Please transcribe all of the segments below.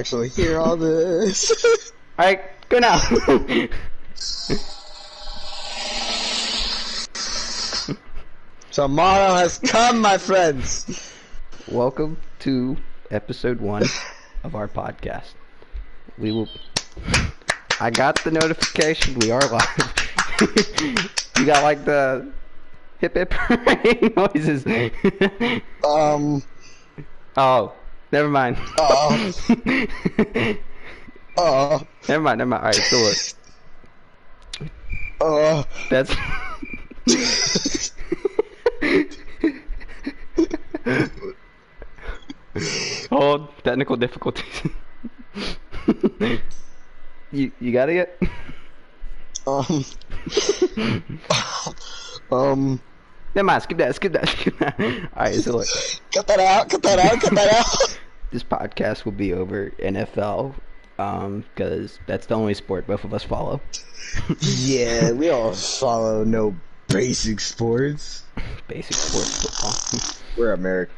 actually hear all this. Alright, go now. Tomorrow has come, my friends. Welcome to episode 1 of our podcast. I got the notification. We are live. You got like the hip hip hooray noises. Oh, never mind. Never mind. Alright, so look. That's hold technical difficulties. You got it yet? Never mind, skip that. Alright, so look. Cut that out. This podcast will be over NFL, because that's the only sport both of us follow. Yeah, we all follow no basic sports. Basic sports football. We're American.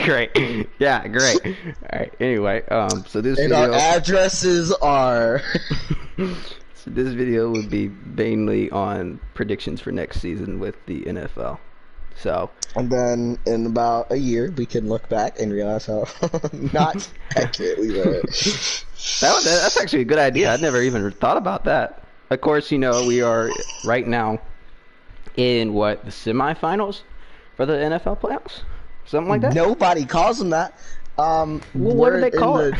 Great. Yeah, great. Alright, anyway, so this and video... our addresses are... So this video would be mainly on predictions for next season with the NFL. So... And then in about a year, we can look back and realize how not accurate we were. That's actually a good idea. I'd never even thought about that. Of course, you know, we are right now in, the semifinals for the NFL playoffs? Something like that? Nobody calls them that. Well, what do they call it?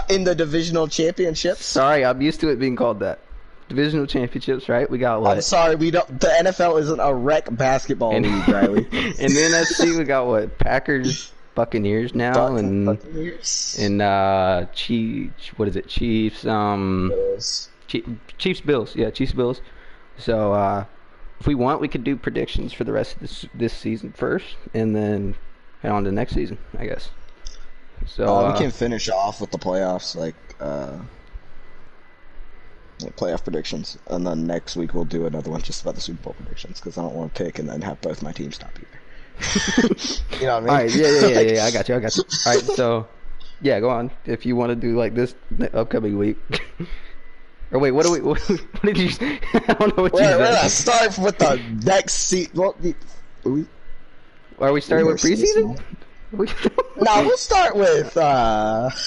In the divisional championships. Sorry, I'm used to it being called that. Divisional championships, right? We got what? I'm sorry, we don't. The NFL isn't a rec basketball league, Riley. In the NFC, we got what? Packers, Buccaneers now, Buccaneers. And what is it? Chiefs. Bills. Chiefs, Bills. Yeah, Chiefs, Bills. So, if we want, we could do predictions for the rest of this season first, and then head on to next season, I guess. So we can finish off with the playoffs, playoff predictions, and then next week we'll do another one just about the Super Bowl predictions, because I don't want to pick and then have both my teams stop either. You know what I mean? All right, yeah. I got you. All right, so yeah, go on. If you want to do like this upcoming week. Or wait, what did you say? I don't know what you said. We're gonna start with the next season. Are we starting with preseason? No, we'll start with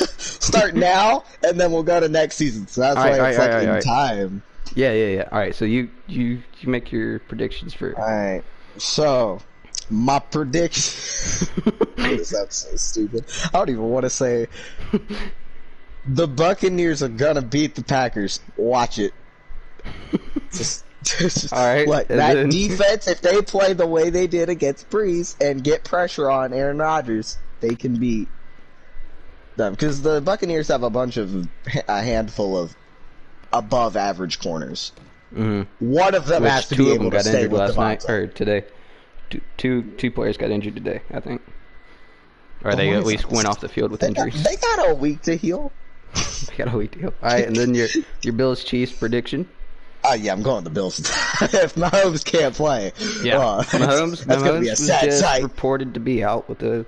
start now, and then we'll go to next season. So that's why it's in time. Yeah. All right, so you make your predictions for. All right. So my prediction. That's so stupid. I don't even want to say. The Buccaneers are gonna beat the Packers. Watch it. Just all right. Like that defense, if they play the way they did against Breeze and get pressure on Aaron Rodgers, they can beat them. Because the Buccaneers have a handful of above average corners. Mm-hmm. One of them has to be able to stay with last night or today. Two players got injured today, I think. Or they at least went off the field with injuries. They got a week to heal. They got a week to heal. All right, and then your Bills Chiefs prediction. Yeah, I'm going the Bills. If Mahomes can't play, Mahomes gonna be a was sad just sight. reported to be out with the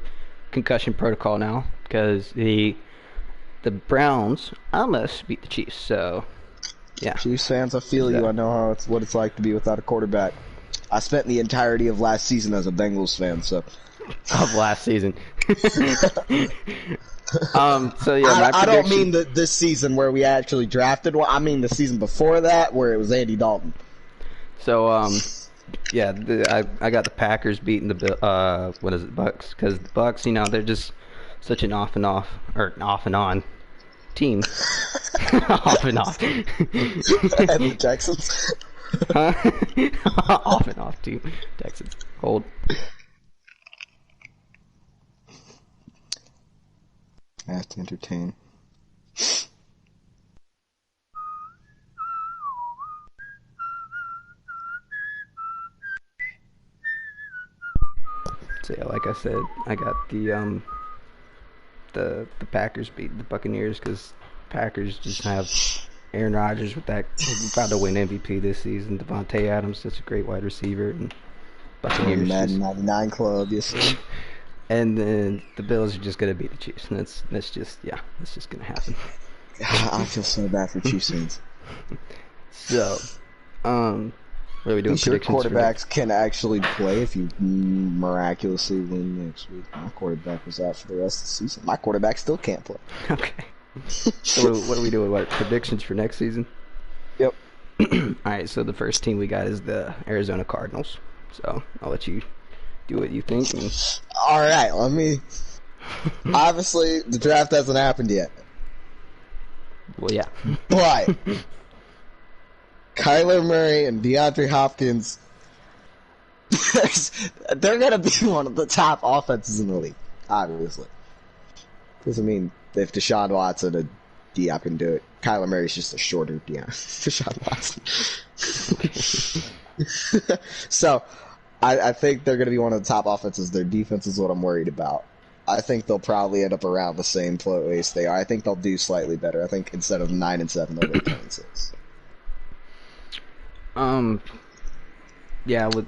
concussion protocol now because the Browns almost beat the Chiefs. So, yeah. Chiefs fans, I feel you. I know what it's like to be without a quarterback. I spent the entirety of last season as a Bengals fan, so. Of last season. So yeah, my I don't mean this season where we actually drafted one. I mean the season before that where it was Andy Dalton. So yeah, I got the Packers beating the Bucks, because the Bucks, you know, they're just such an off and on team. Off and off. And the Texans. Huh? Off and off team. Texans. Hold. I have to entertain. So yeah, like I said, I got the Packers beating the Buccaneers because Packers just have Aaron Rodgers with that. He's about to win MVP this season. Devontae Adams, such a great wide receiver, and Buccaneers. Madden 99 club, yes. And then the Bills are just gonna beat the Chiefs, and that's just gonna happen. I feel so bad for Chiefs fans. So, what are we doing? Sure, Predictions quarterbacks can actually play if you miraculously win next week. My quarterback was out for the rest of the season. My quarterback still can't play. Okay. So what are we doing? What predictions for next season? Yep. All right. So the first team we got is the Arizona Cardinals. So I'll let you do what you think. All right. Let me. Obviously, the draft hasn't happened yet. Well, yeah. But Kyler Murray and DeAndre Hopkins, they're going to be one of the top offenses in the league, obviously. Doesn't mean if Deshaun Watson and Diop can do it. Kyler Murray's just a shorter Deshaun Watson. So, I think they're going to be one of the top offenses. Their defense is what I'm worried about. I think they'll probably end up around the same place they are. I think they'll do slightly better. I think instead of 9-7, they'll go 10-6. Yeah, with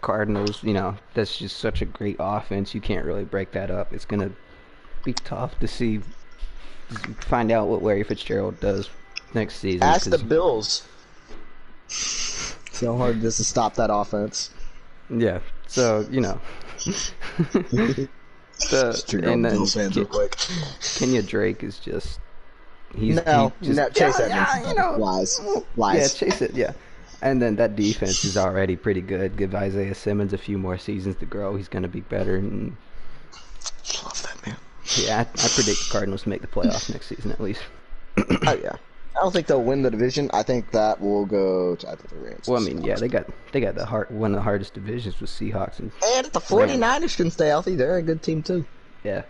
Cardinals, that's just such a great offense. You can't really break that up. It's gonna be tough to find out what Larry Fitzgerald does next season. Ask the Bills. See how hard it is to stop that offense. Yeah. So Bills fans real quick. Kenya Drake is just. Chase Edmonds. Lies. Yeah, Chase it. Yeah. And then that defense is already pretty good. Give Isaiah Simmons a few more seasons to grow. He's going to be better. And love that man. Yeah, I predict the Cardinals to make the playoffs next season at least. Oh yeah. I don't think they'll win the division. I think that will go to the Rams. Well, I mean, yeah, they got one of the hardest divisions with Seahawks and if the 49ers can stay healthy, they're a good team too. Yeah.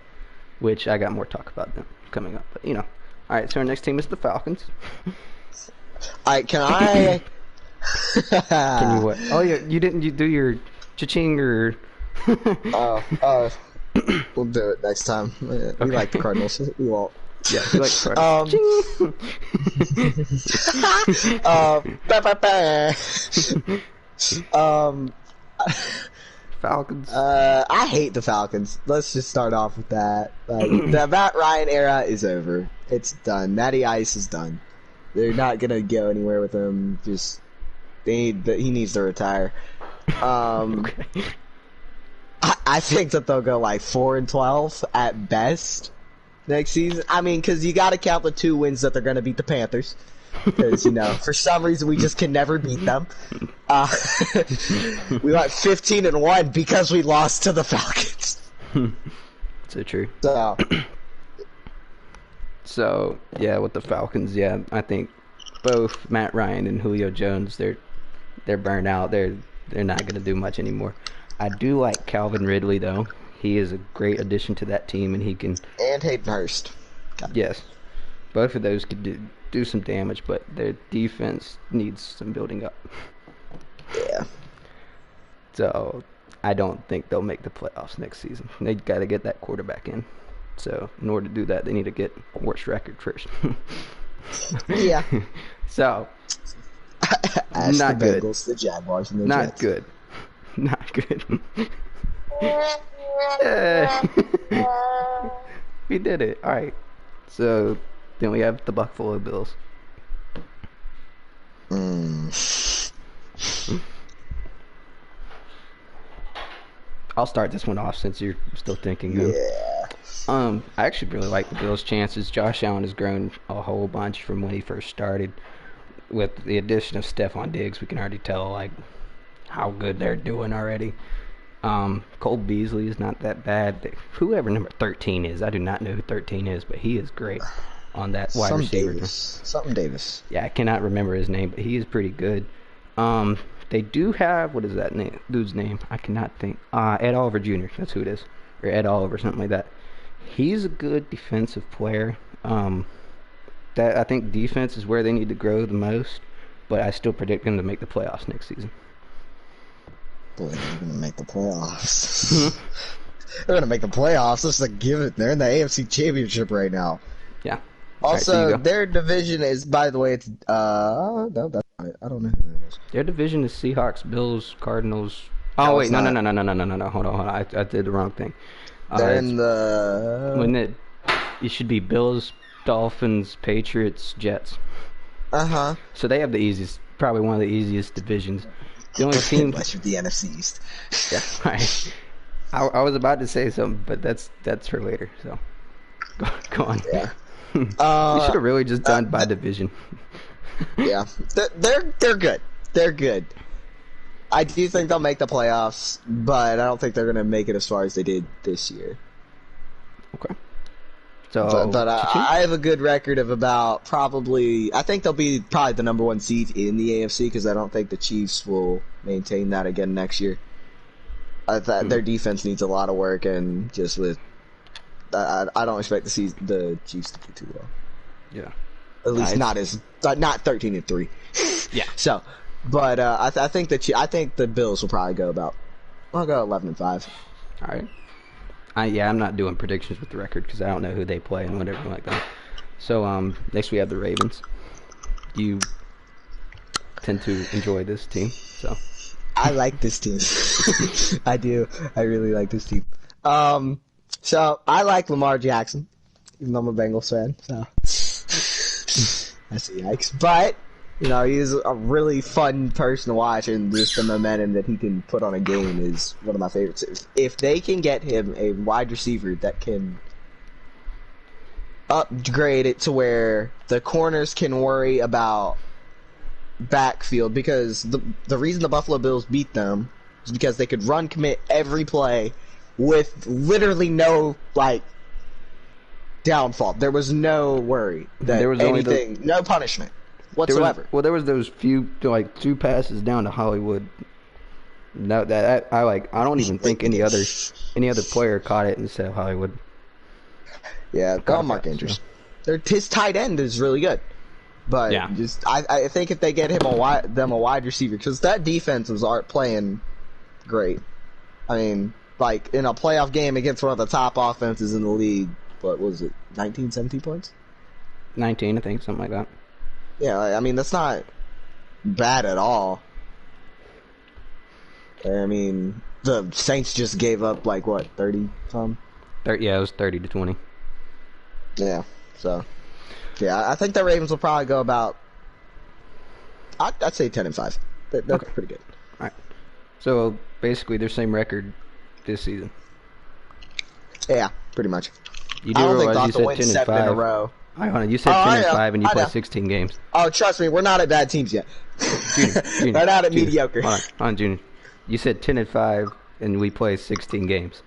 Which I got more talk about them coming up, but All right, so our next team is the Falcons. All right, can I Can you what? Oh yeah, you do your cha-ching or we'll do it next time. We like the Cardinals. We won't. Yeah, we like the Cardinals. Falcons. I hate the Falcons. Let's just start off with that. The Matt Ryan era is over. It's done. Matty Ice is done. They're not gonna go anywhere with him. He needs to retire. Okay. I think that they'll go like 4-12 at best next season. I mean, because you got to count the 2 wins that they're going to beat the Panthers. Because for some reason we just can never beat them. We went 15-1 because we lost to the Falcons. So true. So yeah, with the Falcons, I think both Matt Ryan and Julio Jones, they're burned out. They're not going to do much anymore. I do like Calvin Ridley though. He is a great addition to that team, and he can. And Hayden Hurst. Yes, both of those could do some damage, but their defense needs some building up. Yeah. So I don't think they'll make the playoffs next season. They got to get that quarterback in. So in order to do that, they need to get worst record first. Yeah. So not the good. Bengals, the Jaguars, and the not Jets. good. Not good. We did it. All right. So then we have the Buffalo Bills. I'll start this one off since you're still thinking. Yeah. I actually really like the Bills' chances. Josh Allen has grown a whole bunch from when he first started. With the addition of Stephon Diggs, we can already tell how good they're doing already. Cole Beasley is not that bad. Whoever number 13 is, I do not know who 13 is, but he is great on that wide receiver. Something Davis. Yeah, I cannot remember his name, but he is pretty good. They do have, what is that dude's name? I cannot think. Ed Oliver Jr. That's who it is, or Ed Oliver, something like that. He's a good defensive player. That I think defense is where they need to grow the most, but I still predict them to make the playoffs next season. Boy, they're gonna make the playoffs. They're gonna make the playoffs. Let's give it. They're in the AFC Championship right now. Yeah. Also, their division is, by the way, it's no, that's not it. I don't know who that is. Their division is Seahawks, Bills, Cardinals. Oh wait, no. Hold on. I did the wrong thing. They're in the. When it should be Bills, Dolphins, Patriots, Jets. So they have the easiest, probably one of the easiest divisions. The only team unless you're the NFC East. Yeah, right. I was about to say something, but that's for later. So go on. Yeah. You should have really just done by division. Yeah, they're good. They're good. I do think they'll make the playoffs, but I don't think they're going to make it as far as they did this year. Okay. So, but I have a good record of about probably. I think they'll be probably the number 1 seed in the AFC because I don't think the Chiefs will maintain that again next year. Their defense needs a lot of work, and just with, I don't expect to see the Chiefs to do too well. Yeah. At least not 13-3. Yeah. So, but I think the Bills will probably go about. I'll go 11-5. All right. I'm not doing predictions with the record because I don't know who they play and whatever like that. So next we have the Ravens. You tend to enjoy this team, so. I like this team. I do. I really like this team. So I like Lamar Jackson, even though I'm a Bengals fan. So that's a yikes. But he's a really fun person to watch, and just the momentum that he can put on a game is one of my favorites. If they can get him a wide receiver that can upgrade it to where the corners can worry about backfield, because the reason the Buffalo Bills beat them is because they could run commit every play with literally no downfall. There was no worry that there was no punishment whatsoever. There was those few 2 passes down to Hollywood. No, that I don't even think any other player caught it instead of Hollywood. Yeah, Mark Andrews. His tight end is really good. But yeah. I think if they get him a wide receiver, because that defense aren't playing great. I mean, in a playoff game against one of the top offenses in the league, what was it, 19, 17 points? 19, I think, something like that. Yeah, I mean, that's not bad at all. I mean, the Saints just gave up 30 some? Yeah, it was 30-20. Yeah, so. Yeah, I think the Ravens will probably go about. I'd say 10-5. That's okay. Pretty good. All right. So basically, their same record this season. Yeah, pretty much. You do realize you said 10-5 in a row. You said 10-5, and you played 16 games. Oh, trust me, we're not at bad teams yet. Junior, we're not at mediocre. Hold on, Junior. You said 10-5, and we play 16 games.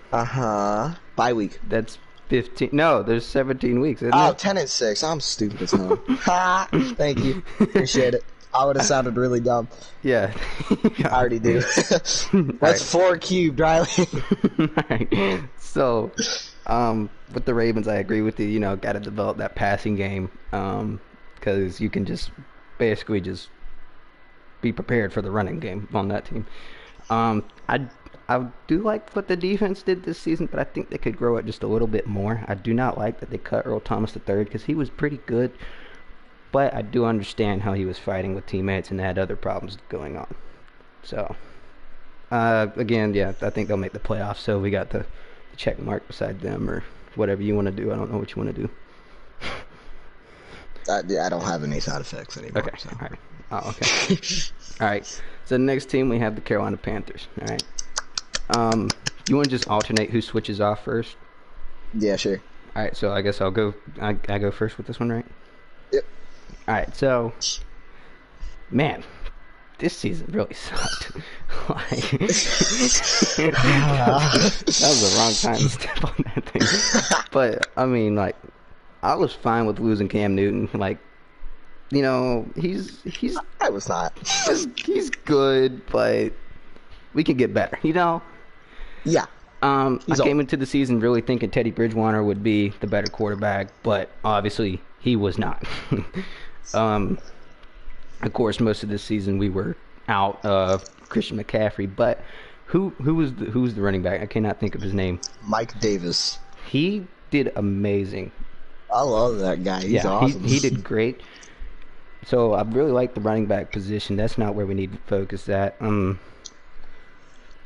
Bye week. That's 15. No, there's 17 weeks. Isn't 10-6. I'm stupid as hell. Thank you. Appreciate it. I would have sounded really dumb. Yeah. I already do. That's 4 cubed, Riley. Right. So, with the Ravens, I agree with you. Got to develop that passing game, because you can just basically just be prepared for the running game on that team. I do like what the defense did this season, but I think they could grow it just a little bit more. I do not like that they cut Earl Thomas III because he was pretty good, but I do understand how he was fighting with teammates and had other problems going on. So, again, yeah, I think they'll make the playoffs, so we got the check mark beside them or whatever you want to do. I don't know what you want to do. I don't have any sound effects anymore. Okay, so. all right. Oh, okay. All right, so the next team we have the Carolina Panthers, all right? You want to just alternate who switches off first? Yeah, sure. All right, so I guess I'll go. I go first with this one, right? Yep. All right, so, man, this season really sucked. That was the wrong time to step on that thing. But I mean, I was fine with losing Cam Newton. He's. I was not. He's good, but we could get better. Yeah. I came into the season really thinking Teddy Bridgewater would be the better quarterback, but obviously he was not. Of course, most of this season we were out of Christian McCaffrey, but who was the running back? I cannot think of his name. Mike Davis. He did amazing. I love that guy. He's awesome. He did great. So I really like the running back position. That's not where we need to focus at.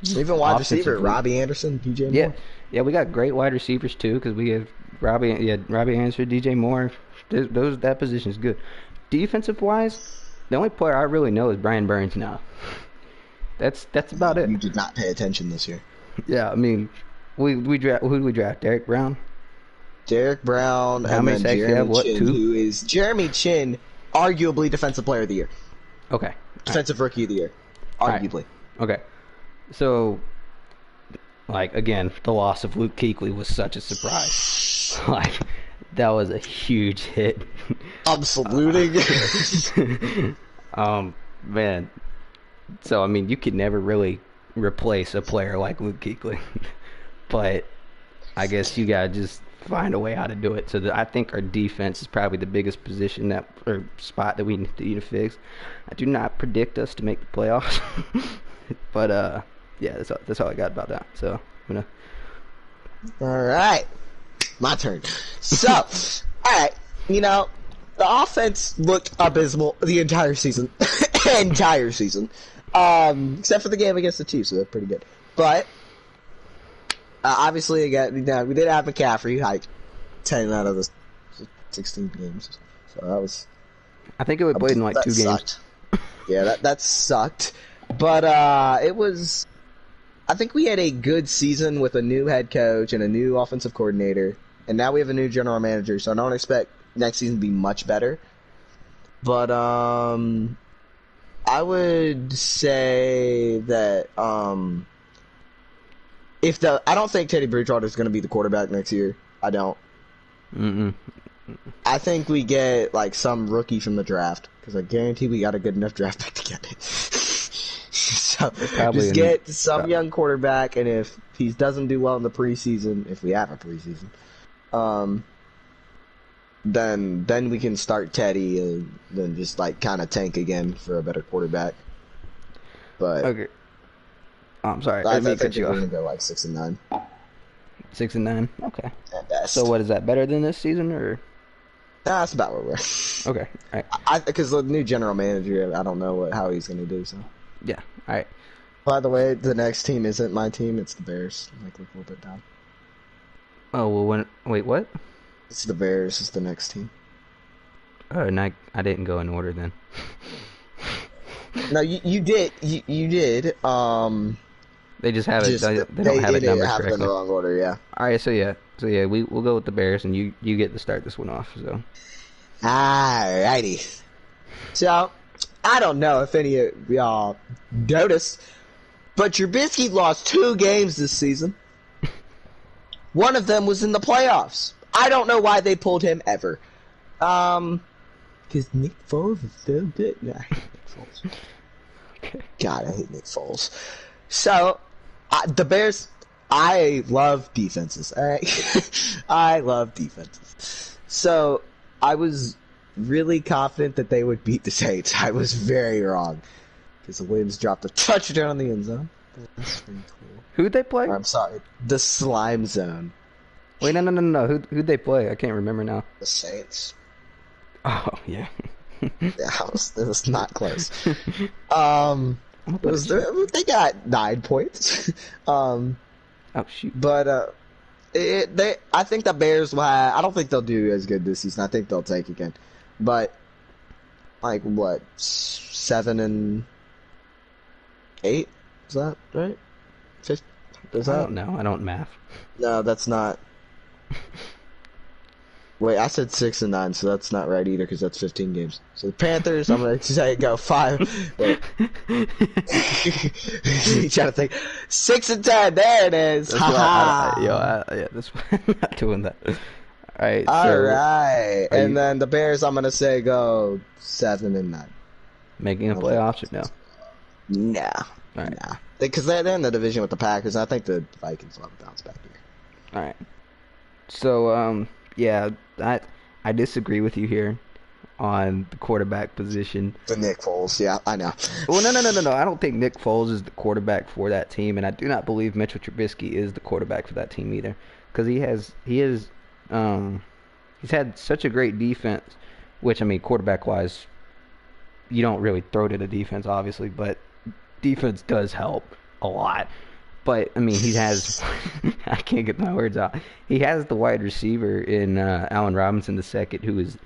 Even wide receiver, offensively. Robbie Anderson, DJ Yeah, Moore. yeah, we got great wide receivers too because we have Robbie Anderson, DJ Moore. That position is good. Defensive wise, the only player I really know is Brian Burns now. That's about it. You did not pay attention this year. Yeah, I mean, we draft who did we draft? Derek Brown. Derek Brown How and many then sacks do you have? Jeremy What, Chin, 2? who is Jeremy Chin, arguably defensive player of the year, Okay. defensive rookie of the year, arguably. Okay. So, like again, the loss of Luke Kuechly was such a surprise. Like that was a huge hit. I'm saluting. Man. So I mean, you could never really replace a player like Luke Kuechly, but I guess you gotta just find a way how to do it. So I think our defense is probably the biggest position or spot that we need to fix. I do not predict us to make the playoffs, but yeah, that's all I got about that. So I'm gonna. All right, my turn. So, all right, the offense looked abysmal the entire season, except for the game against the Chiefs, so they're pretty good. But obviously, again, we did have McCaffrey, like 10 out of the 16 games, so that was. I think it would played in like 2 games. Yeah, that sucked, but it was. I think we had a good season with a new head coach and a new offensive coordinator, and now we have a new general manager. So I don't expect next season to be much better. But I would say that I don't think Teddy Bridgewater is going to be the quarterback next year. I don't. I think we get like some rookie from the draft because I guarantee we got a good enough draft pick to get it. So just get some young quarterback, and if he doesn't do well in the preseason, if we have a preseason, then we can start Teddy and then just like kind of tank again for a better quarterback. But okay, I'm sorry. I think we're gonna go like 6-9. 6-9. Okay. At best. So what is that better than this season or? Nah, that's about where we're. Okay. All right. Because the new general manager, I don't know how he's gonna do. So. Yeah. All right. By the way, the next team isn't my team; it's the Bears. Like, look a little bit down. Oh well. Wait. What? It's the Bears. Is the next team. Oh, and I didn't go in order then. No, you did. You did. They just have it. They don't have it numbered correctly. In the wrong order. Yeah. All right. So yeah. We'll go with the Bears, and you get to start this one off. So. Alrighty. So. I don't know if any of y'all noticed, but Trubisky lost 2 games this season. One of them was in the playoffs. I don't know why they pulled him ever. Because Nick Foles is so good. Nah, I hate Nick Foles. God, I hate Nick Foles. So, the Bears, I love defenses, alright? I love defenses. So, I was really confident that they would beat the Saints. I was very wrong. Because the Williams dropped a touchdown in the end zone. That's pretty cool. Who'd they play? I'm sorry. The Slime Zone. Wait, no. Who'd they play? I can't remember now. The Saints. Oh, yeah. Yeah, it was not close. They got 9 points. Oh, shoot. But, I think the Bears will I don't think they'll do as good this season. I think they'll take again. But, like, what, 7-8? Is that right? 5? I don't know. I don't math. No, that's not. Wait, I said 6-9, so that's not right either because that's 15 games. So the Panthers, I'm gonna say go 5. Wait, you trying to think? 6-10. There it is. Yeah, that's why I'm not doing that. All right. All right, and then the Bears, I'm gonna say go 7-9. Making the playoffs or no? Nah. All right. Nah. Because they're in the division with the Packers. And I think the Vikings will have a bounce back here. All right. So, yeah, I disagree with you here on the quarterback position. The Nick Foles, yeah, I know. Well, no. I don't think Nick Foles is the quarterback for that team, and I do not believe Mitchell Trubisky is the quarterback for that team either, because he's had such a great defense, which I mean, quarterback-wise, you don't really throw to the defense, obviously, but defense does help a lot. But I mean, he has. I can't get my words out. He has the wide receiver in Allen Robinson the second, who is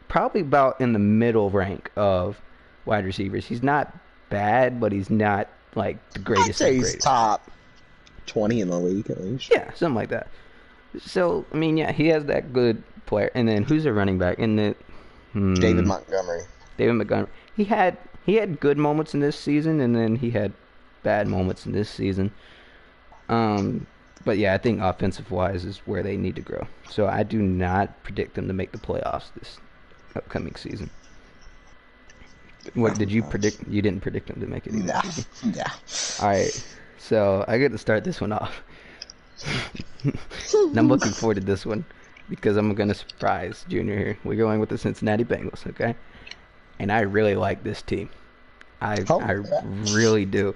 probably about in the middle rank of wide receivers. He's not bad, but he's not like the I'd greatest say of he's greatest. top 20 in the league at least. Yeah, something like that. So I mean, yeah, he has that good player. And then who's a running back? In the David Montgomery. David Montgomery. He had good moments in this season, and then he had bad moments in this season. But yeah, I think offensive wise is where they need to grow. So I do not predict them to make the playoffs this upcoming season. What did you predict? You didn't predict them to make it either. Nah. Yeah. All right, so I get to start this one off. And I'm looking forward to this one because I'm gonna surprise Junior here. We're going with the Cincinnati Bengals, okay? And I really like this team. I really do,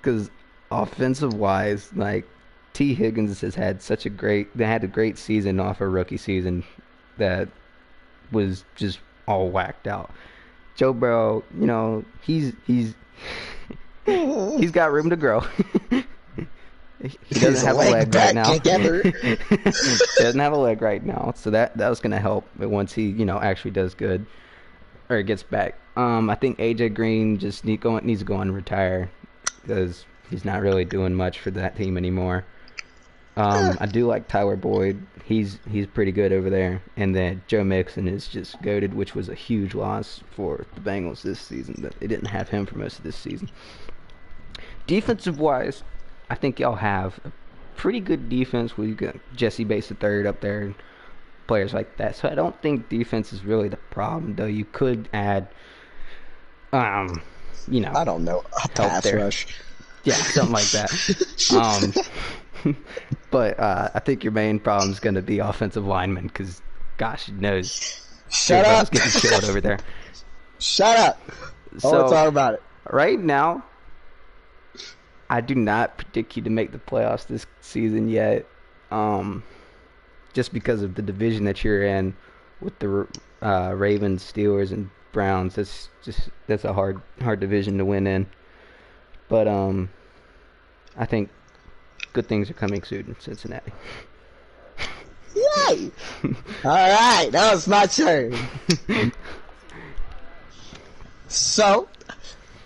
because offensive wise, like T. Higgins has had they had a great season off a rookie season that was just all whacked out. Joe Burrow, he's he's got room to grow. He doesn't have a leg right now. He doesn't have a leg right now, so that was gonna help once he actually does good or gets back. I think AJ Green just needs to go and retire because he's not really doing much for that team anymore. I do like Tyler Boyd. He's pretty good over there. And then Joe Mixon is just goated, which was a huge loss for the Bengals this season. That they didn't have him for most of this season. Defensive wise, I think y'all have a pretty good defense. We got Jesse Bates the third up there, and players like that. So I don't think defense is really the problem. Though you could add, I don't know, a pass rush. Yeah, something like that. But I think your main problem is going to be offensive linemen because, gosh knows, Shut up. Getting killed over there. Shut up. I want to talk about it. Right now, I do not predict you to make the playoffs this season yet, just because of the division that you're in with the Ravens, Steelers, and Browns. That's a hard division to win in. But I think good things are coming soon in Cincinnati. Yay! All right, that was my turn. So,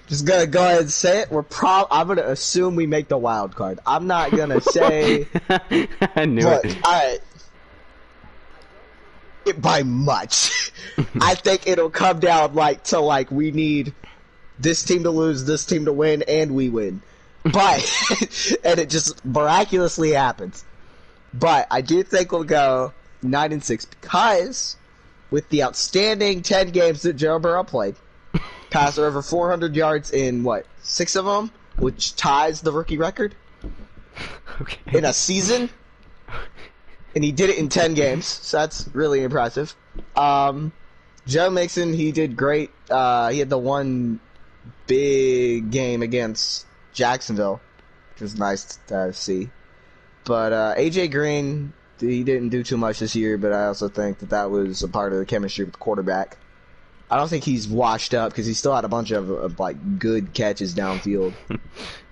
just gonna go ahead and say it. I'm gonna assume we make the wild card. I'm not gonna say. I knew it. All right. By much. I think it'll come down to we need this team to lose, this team to win, and we win. But and it just miraculously happens. But I do think we'll go 9-6 because with the outstanding 10 games that Joe Burrow played, passed over 400 yards in 6 of them, which ties the rookie record in a season. And he did it in 10 games, so that's really impressive. Joe Mixon, he did great. He had the one big game against Jacksonville, which was nice to see. But AJ Green, he didn't do too much this year, but I also think that was a part of the chemistry with the quarterback. I don't think he's washed up because he still had a bunch of good catches downfield.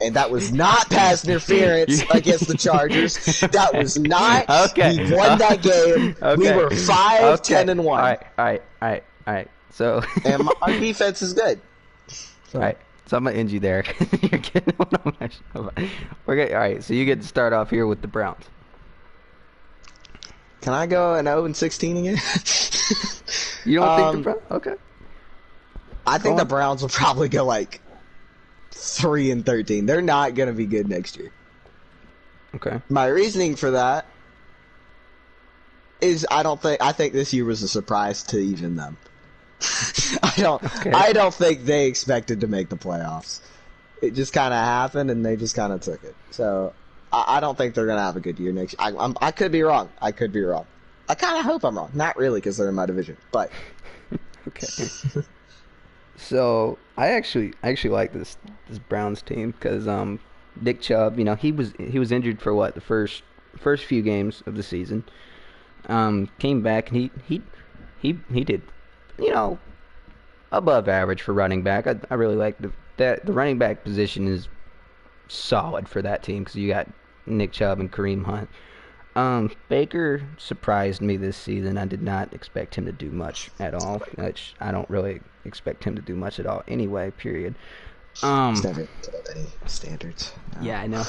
And that was not pass interference against the Chargers. That was not. Okay. He won that game. Okay. We were 5-10-1. All right. So and our defense is good. So. All right. So I'm gonna end you there. You're getting on my show. Okay. All right. So you get to start off here with the Browns. Can I go an 0-16 again? You don't think the Browns? Okay. I think the Browns will probably go 3-13. They're not gonna be good next year. Okay. My reasoning for that is I think this year was a surprise to even them. I don't think they expected to make the playoffs. It just kind of happened, and they just kind of took it. So I don't think they're gonna have a good year next year. I could be wrong. I kind of hope I'm wrong. Not really, because they're in my division, but okay. So I actually like this Browns team because Nick Chubb, he was injured for the first few games of the season. Came back and he did above average for running back. I really like the running back position is solid for that team because you got Nick Chubb and Kareem Hunt. Baker surprised me this season. I did not expect him to do much at all, which I don't really expect him to do much at all anyway, period. It's never any standards. No. Yeah, I know.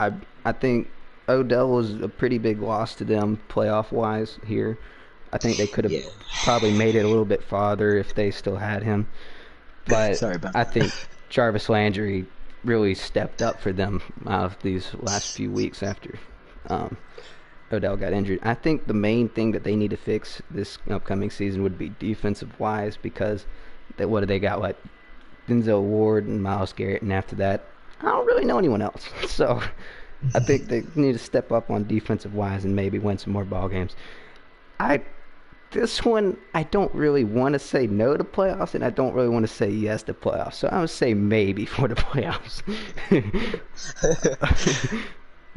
I think Odell was a pretty big loss to them playoff-wise here. I think they could have probably made it a little bit farther if they still had him. But I think Jarvis Landry really stepped up for them out of these last few weeks after Odell got injured. I think the main thing that they need to fix this upcoming season would be defensive-wise because what do they got? What, Denzel Ward and Myles Garrett, and after that, I don't really know anyone else. So I think they need to step up on defensive-wise and maybe win some more ball games. This one, I don't really want to say no to playoffs, and I don't really want to say yes to playoffs. So I would say maybe for the playoffs.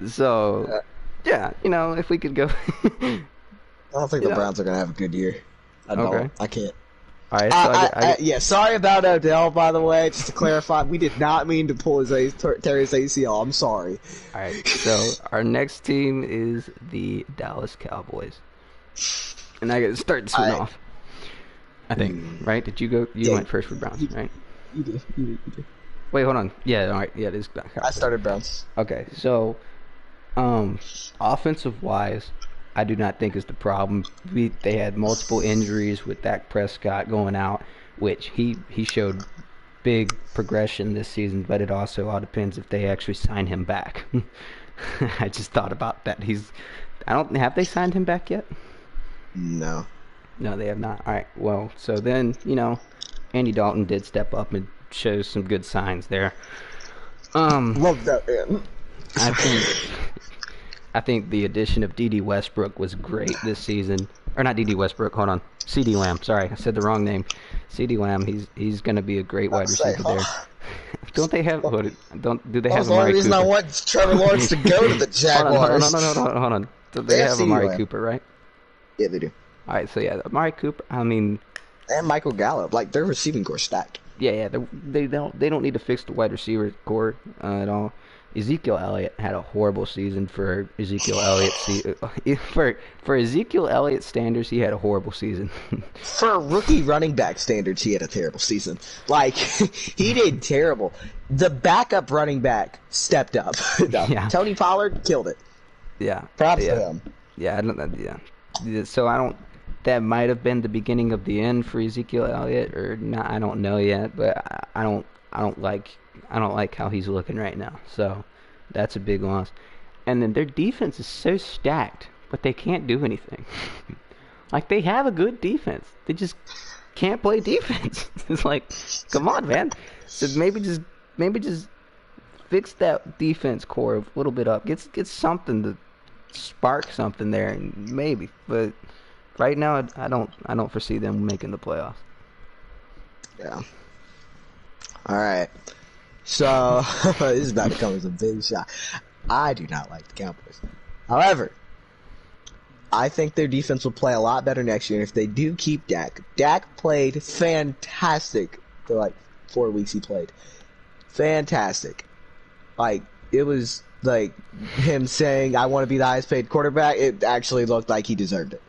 So, yeah, if we could go. I don't think the Browns are going to have a good year. I can't. All right, so sorry about Odell, by the way. Just to clarify, we did not mean to pull tear his ACL. I'm sorry. All right, so our next team is the Dallas Cowboys. And I get to start this one off. I think, right? Did you go? You went first for Browns, right? You did. Wait, hold on. Yeah, all right. Yeah, it is. I started Browns. Okay, so, offensive-wise, I do not think is the problem. They had multiple injuries with Dak Prescott going out, which he showed big progression this season, but it also all depends if they actually sign him back. I just thought about that. Have they signed him back yet? No. No, they have not. All right. Well, so then, Andy Dalton did step up and show some good signs there. Love that man. I think the addition of D.D. Westbrook was great this season. Or not D.D. Westbrook, hold on. C.D. Lamb. Sorry, I said the wrong name. C.D. Lamb, he's going to on. Great wide receiver there. Don't they have do they have Amari Cooper? That's the only reason I want Trevor Lawrence to go to the Jaguars. Hold on. So they have Amari Cooper, right? Yeah, they do. All right, so yeah, Amari Cooper. I mean, and Michael Gallup, like their receiving core stacked. Yeah, they don't need to fix the wide receiver core at all. Ezekiel Elliott had a horrible season for Ezekiel Elliott. For Ezekiel Elliott standards, he had a horrible season. For rookie running back standards, he had a terrible season. Like he did terrible. The backup running back stepped up. Yeah. Tony Pollard killed it. Yeah, props to him. Yeah, So I don't. That might have been the beginning of the end for Ezekiel Elliott, or not. I don't know yet, but I don't like how he's looking right now. So that's a big loss. And then their defense is so stacked, but they can't do anything. Like they have a good defense, they just can't play defense. It's like, come on, man. So maybe just fix that defense core a little bit up. Get something to spark something there, maybe. But right now, I don't foresee them making the playoffs. Yeah. All right. So this is about to come as a big shot. I do not like the Cowboys. However, I think their defense will play a lot better next year. And if they do keep Dak, Dak played fantastic for like 4 weeks. He played fantastic. Like it was like him saying, "I want to be the highest paid quarterback." It actually looked like he deserved it.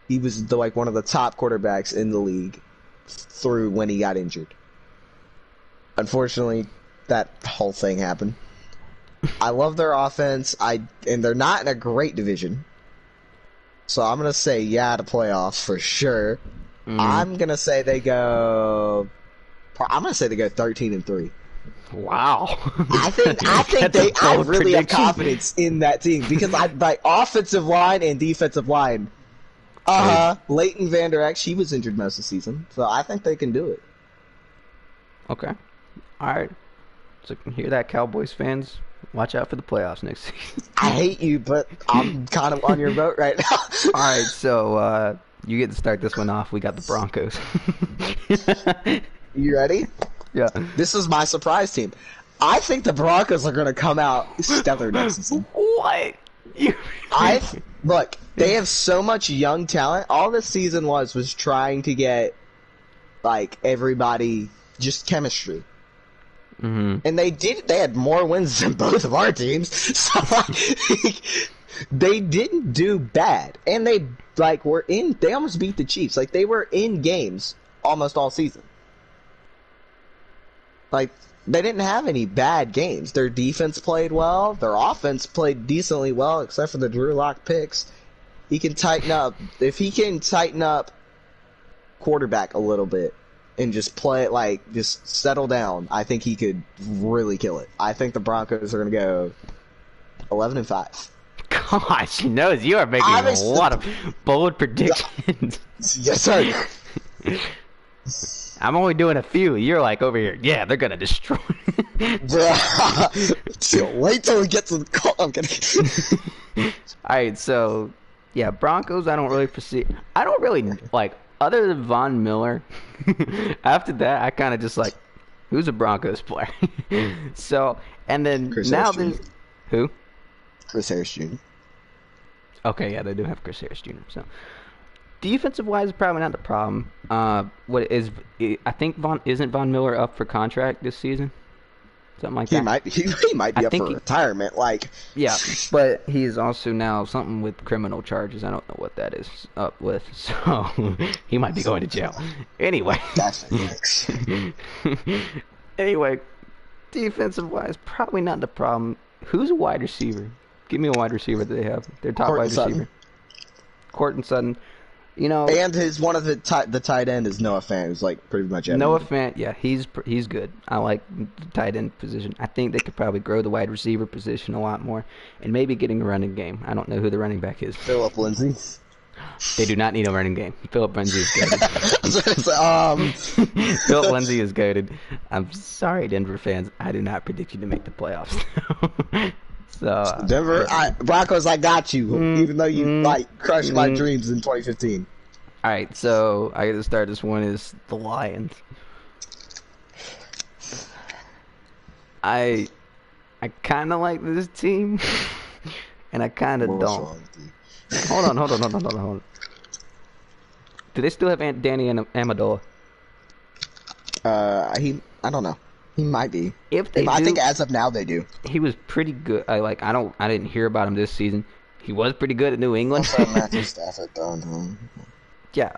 He was one of the top quarterbacks in the league through when he got injured. Unfortunately, that whole thing happened. I love their offense. And they're not in a great division. So I'm gonna say to playoffs for sure. I'm gonna say they go 13-3. Wow. I think I really have confidence in that team because by offensive line and defensive line. Leighton Vander Esch, he was injured most of the season, so I think they can do it. Okay. All right. So hear that, Cowboys fans? Watch out for the playoffs next season. I hate you, but I'm kind of on your boat right now. All right, so you get to start this one off. We got the Broncos. You ready? Yeah. This is my surprise team. I think the Broncos are going to come out stellar next season. What? Look, they have so much young talent. All this season was trying to get, like, everybody just chemistry. Mm-hmm. And they had more wins than both of our teams. So like, they didn't do bad. And they almost beat the Chiefs. Like, they were in games almost all season. Like, they didn't have any bad games. Their defense played well. Their offense played decently well, except for the Drew Lock picks. He can tighten up. If he can tighten up quarterback a little bit and just play it, like, just settle down, I think he could really kill it. I think the Broncos are going to go 11-5. Gosh, knows you are making a lot of bold predictions. Yes, sir. I'm only doing a few. You're like over here. Yeah, they're gonna destroy. Wait till we get to the call. I'm kidding. All right, so yeah, Broncos. I don't really foresee. I don't really like other than Von Miller. After that, I kind of just like, who's a Broncos player? So and then Chris now Harris there's Jr. who? Chris Harris Jr. Okay, yeah, they do have Chris Harris Jr. So. Defensive wise, is probably not the problem. What is? I think isn't Von Miller up for contract this season? Something like that. He might be up for retirement. Like, yeah, but he is also now something with criminal charges. I don't know what that is up with, so he might be going to jail. Anyway, that's thanks. Anyway, defensive wise, probably not the problem. Who's a wide receiver? Give me a wide receiver that they have. Their top wide receiver. Courtland Sutton. You know, and one of the tight end is Noah Fant, who's like pretty much everything. Noah Fant, yeah, he's good. I like the tight end position. I think they could probably grow the wide receiver position a lot more, and maybe getting a running game. I don't know who the running back is. Philip Lindsay. They do not need a running game. Philip Lindsay is goated. Philip Lindsay is goated. I'm sorry, Denver fans. I do not predict you to make the playoffs. So Denver, Broncos, I got you. Even though you crushed my dreams in 2015. All right, so I get to start. This one is the Lions. I kind of like this team, and I kind of don't. Hold on. Do they still have Danny Amendola? I don't know. He might be. I think as of now they do. He was pretty good. I didn't hear about him this season. He was pretty good at New England. Matthew Stafford, yeah,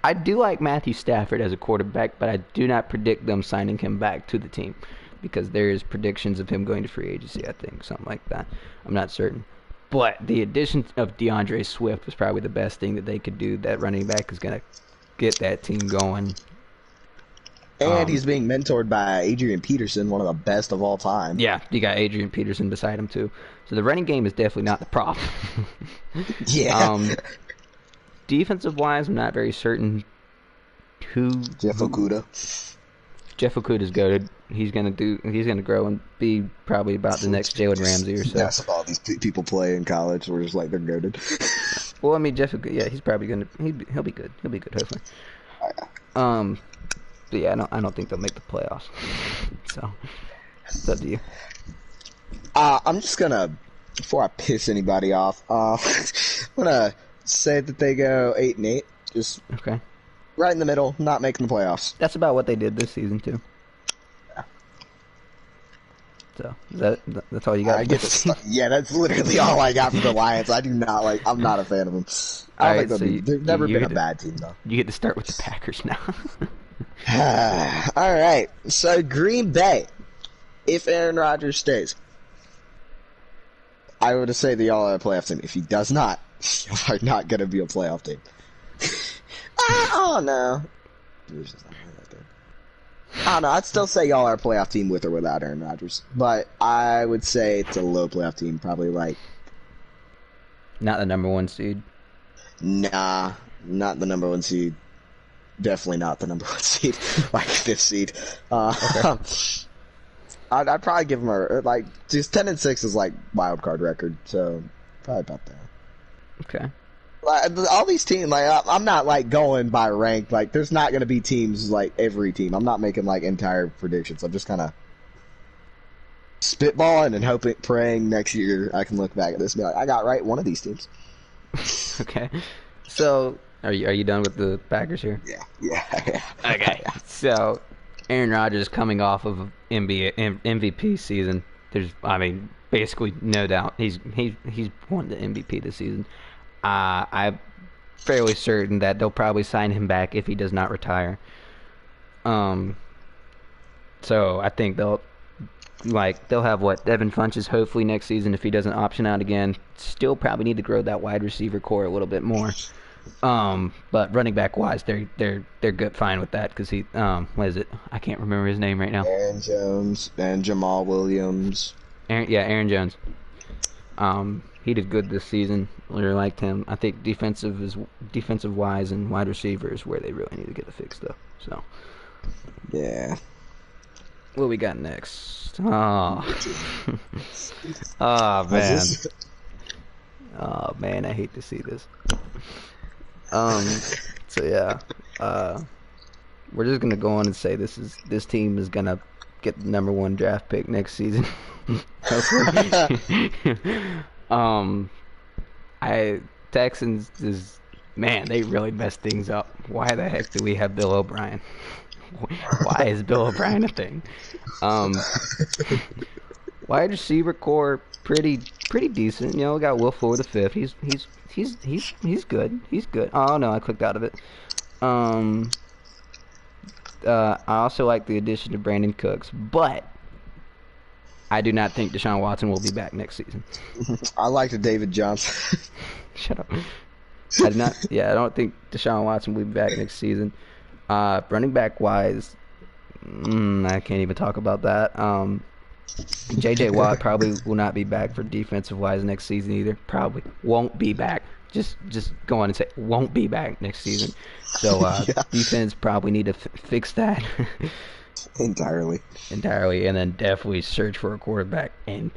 I do like Matthew Stafford as a quarterback, but I do not predict them signing him back to the team because there is predictions of him going to free agency. I think something like that. I'm not certain. But the addition of DeAndre Swift was probably the best thing that they could do. That running back is going to get that team going. And he's being mentored by Adrian Peterson, one of the best of all time. Yeah, you got Adrian Peterson beside him, too. So the running game is definitely not the problem. Yeah. Defensive-wise, I'm not very certain who... Jeff Okudah. Jeff Okudah's goated. He's gonna grow and be probably about the next Jalen Ramsey or so. That's all these people play in college. We're just like, they're goated. Well, I mean, Jeff Okudah, yeah, he's probably gonna... He'll be good. He'll be good, hopefully. But yeah, I don't think they'll make the playoffs. So, it's up to you. I'm just gonna, before I piss anybody off, I'm gonna say that they go 8-8. Just okay. Right in the middle, not making the playoffs. That's about what they did this season too. Yeah. So that's all you got. Yeah, that's literally all I got from the Lions. I'm not a fan of them. They've never been a bad team though. You get to start with the Packers now. All right, so Green Bay, if Aaron Rodgers stays, I would say that y'all are a playoff team. If he does not, y'all are not going to be a playoff team. Oh no. I don't know. I'd still say y'all are a playoff team with or without Aaron Rodgers, but I would say it's a low playoff team, probably like not the number 1 seed. Nah, not the number 1 seed. Definitely not the number 1 seed, like 5th seed. Okay. I'd probably give them just 10-6 is like wild card record, so probably about there. Okay. All these teams, I'm not going by rank. There's not going to be teams every team. I'm not making entire predictions. I'm just kind of spitballing and praying next year I can look back at this and be like, I got right one of these teams. Okay. So, are you done with the Packers here? Yeah. Okay. So, Aaron Rodgers coming off of MVP season. Basically no doubt he's won the MVP this season. I'm fairly certain that they'll probably sign him back if he does not retire. So I think they'll have Devin Funchess hopefully next season if he doesn't option out again. Still probably need to grow that wide receiver core a little bit more. But running back wise, they're good fine with that because he what is it? I can't remember his name right now. Aaron Jones and Jamal Williams. Aaron Jones. He did good this season. Really liked him. I think defensive wise and wide receiver is where they really need to get it fixed though. So yeah. What we got next? Oh, oh man. Oh man, I hate to see this. So yeah, we're just gonna go on and say this team is gonna get the number 1 draft pick next season. Texans is, man, they really messed things up. Why the heck do we have Bill O'Brien? Why is Bill O'Brien a thing? Wide receiver core pretty decent. You know, we got Will Fuller the fifth. He's good. He's good. Oh no, I clicked out of it. I also like the addition of Brandon Cooks, but I do not think Deshaun Watson will be back next season. I like the David Johnson. Shut up. I don't think Deshaun Watson will be back next season. Running back wise, I can't even talk about that. J.J. Watt probably will not be back for defensive wise next season either. Probably won't be back. Just go on and say won't be back next season. So defense probably need to fix that entirely, and then definitely search for a quarterback. And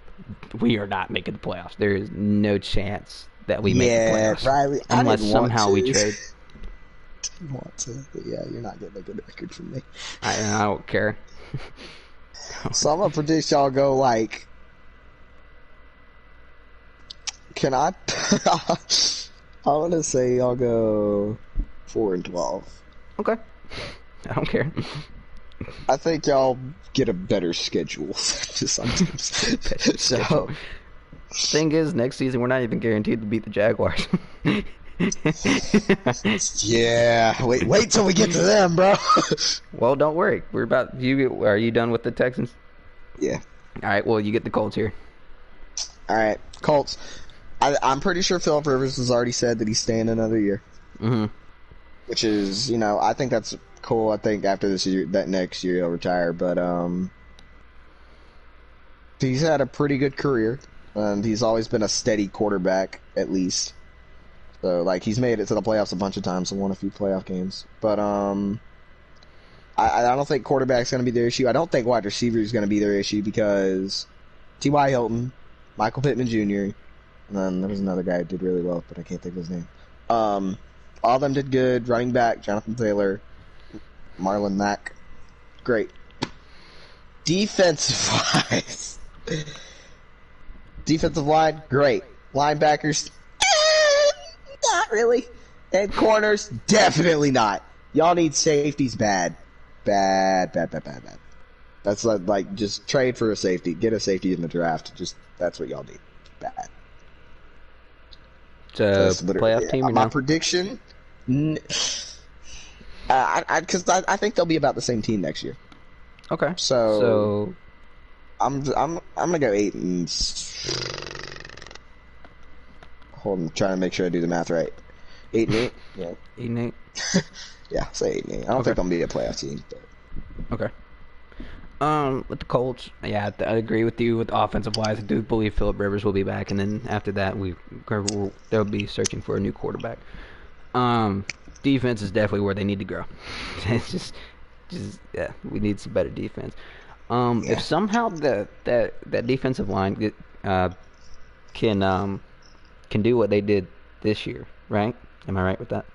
we are not making the playoffs. There is no chance that we make the playoffs Riley, unless somehow we trade. Didn't want to, but yeah, you're not getting a good record from me. I don't care. So I'm gonna predict y'all go like. Can I? I want to say y'all go 4-12. Okay. I don't care. I think y'all get a better schedule to some teams. So, thing is, next season we're not even guaranteed to beat the Jaguars. Yeah, wait till we get to them, bro. Well, don't worry. Are you done with the Texans? Yeah. All right. Well, you get the Colts here. All right, Colts. I'm pretty sure Philip Rivers has already said that he's staying another year. Mm-hmm. Which is, I think that's cool. I think after this year, that next year he'll retire. But he's had a pretty good career, and he's always been a steady quarterback at least. So he's made it to the playoffs a bunch of times and won a few playoff games. But I don't think quarterback's going to be their issue. I don't think wide receiver is going to be their issue because T.Y. Hilton, Michael Pittman Jr., and then there was another guy who did really well, but I can't think of his name. All of them did good. Running back, Jonathan Taylor, Marlon Mack, great. Defensive-wise, defensive line, great. Linebackers, not really. And corners, definitely not. Y'all need safeties bad. Bad. That's just trade for a safety. Get a safety in the draft. That's what y'all need. Bad. Playoff team or my no? prediction, because I think they'll be about the same team next year. Okay. So I'm gonna go 8 and. Hold on, I'm trying to make sure I do the math right. 8 and 8. Yeah. 8 and 8. Yeah, say 8 and 8. I don't think they'll be a playoff team. But. Okay. With the Colts, yeah, I agree with you with offensive wise. I do believe Philip Rivers will be back, and then after that, they'll be searching for a new quarterback. Defense is definitely where they need to grow. It's just we need some better defense. If somehow that defensive line can do what they did this year, right? Am I right with that?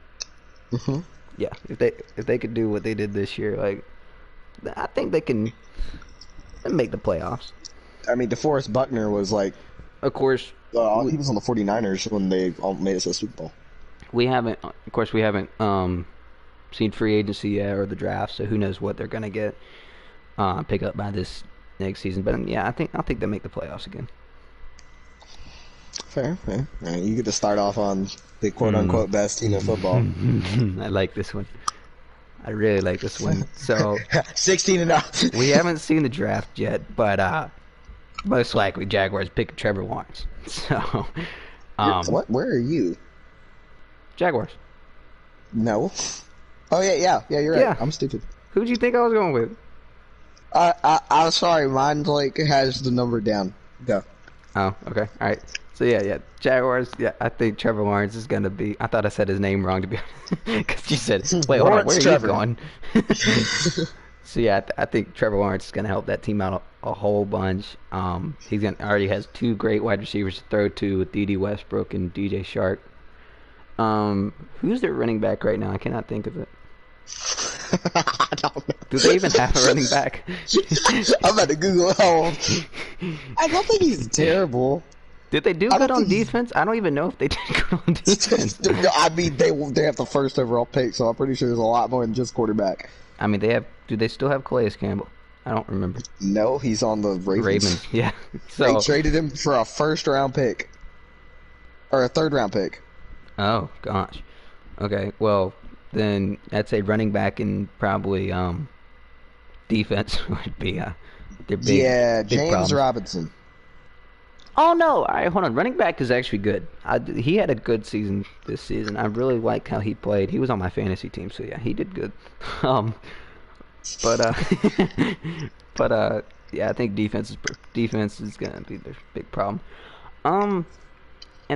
Mm-hmm. Yeah, if they could do what they did this year, I think they can make the playoffs. I mean, DeForest Buckner was of course, he was on the 49ers when they all made it to the Super Bowl. We haven't seen free agency yet or the draft, so who knows what they're gonna get. pick up by this next season. But yeah, I think they'll make the playoffs again. Fair. All right, you get to start off on the quote-unquote best team in football. I like this one. I really like this one. So 16-0. we haven't seen the draft yet, but most likely Jaguars pick Trevor Lawrence. So what? Where are you? Jaguars. No. Oh yeah. You're right. Yeah. I'm stupid. Who'd you think I was going with? I'm sorry. Mine has the number down. Go. Oh, okay. All right. So yeah. Jaguars. Yeah, I think Trevor Lawrence is gonna be. I thought I said his name wrong to be honest, because you said, "Wait, hold on, where are you going?" So yeah, I think Trevor Lawrence is gonna help that team out a whole bunch. He's already has 2 great wide receivers to throw to with D.D. Westbrook and DJ Shark. Who's their running back right now? I cannot think of it. I don't know. Do they even have a running back? I'm about to Google how old. I don't think he's terrible. Did they do good on defense? I don't even know if they did good on defense. I mean, they have the first overall pick, so I'm pretty sure there's a lot more than just quarterback. I mean, do they still have Calais Campbell? I don't remember. No, he's on the Ravens. Yeah. So they traded him for a first-round pick. Or a third-round pick. Oh, gosh. Okay, well, then I'd say running back and probably defense would be their big James problems. Robinson. Oh, no. All right, hold on. Running back is actually good. He had a good season this season. I really like how he played. He was on my fantasy team, so yeah, he did good. But yeah, I think defense is gonna be their big problem. And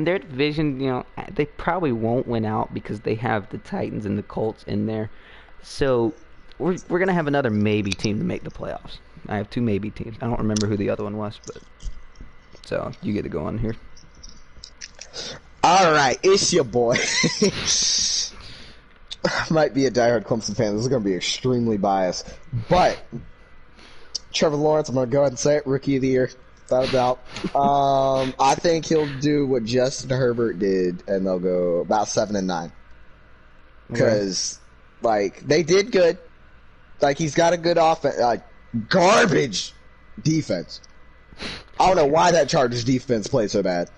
their division, they probably won't win out because they have the Titans and the Colts in there. So we're gonna have another maybe team to make the playoffs. I have 2 maybe teams. I don't remember who the other one was, but so you get to go on here. All right, it's your boy. Might be a diehard Clemson fan. This is going to be extremely biased. But Trevor Lawrence, I'm going to go ahead and say it, Rookie of the Year, without a doubt. I think he'll do what Justin Herbert did, and they'll go about 7-9. Because, they did good. He's got a good offense. Garbage defense. I don't know why that Chargers defense played so bad.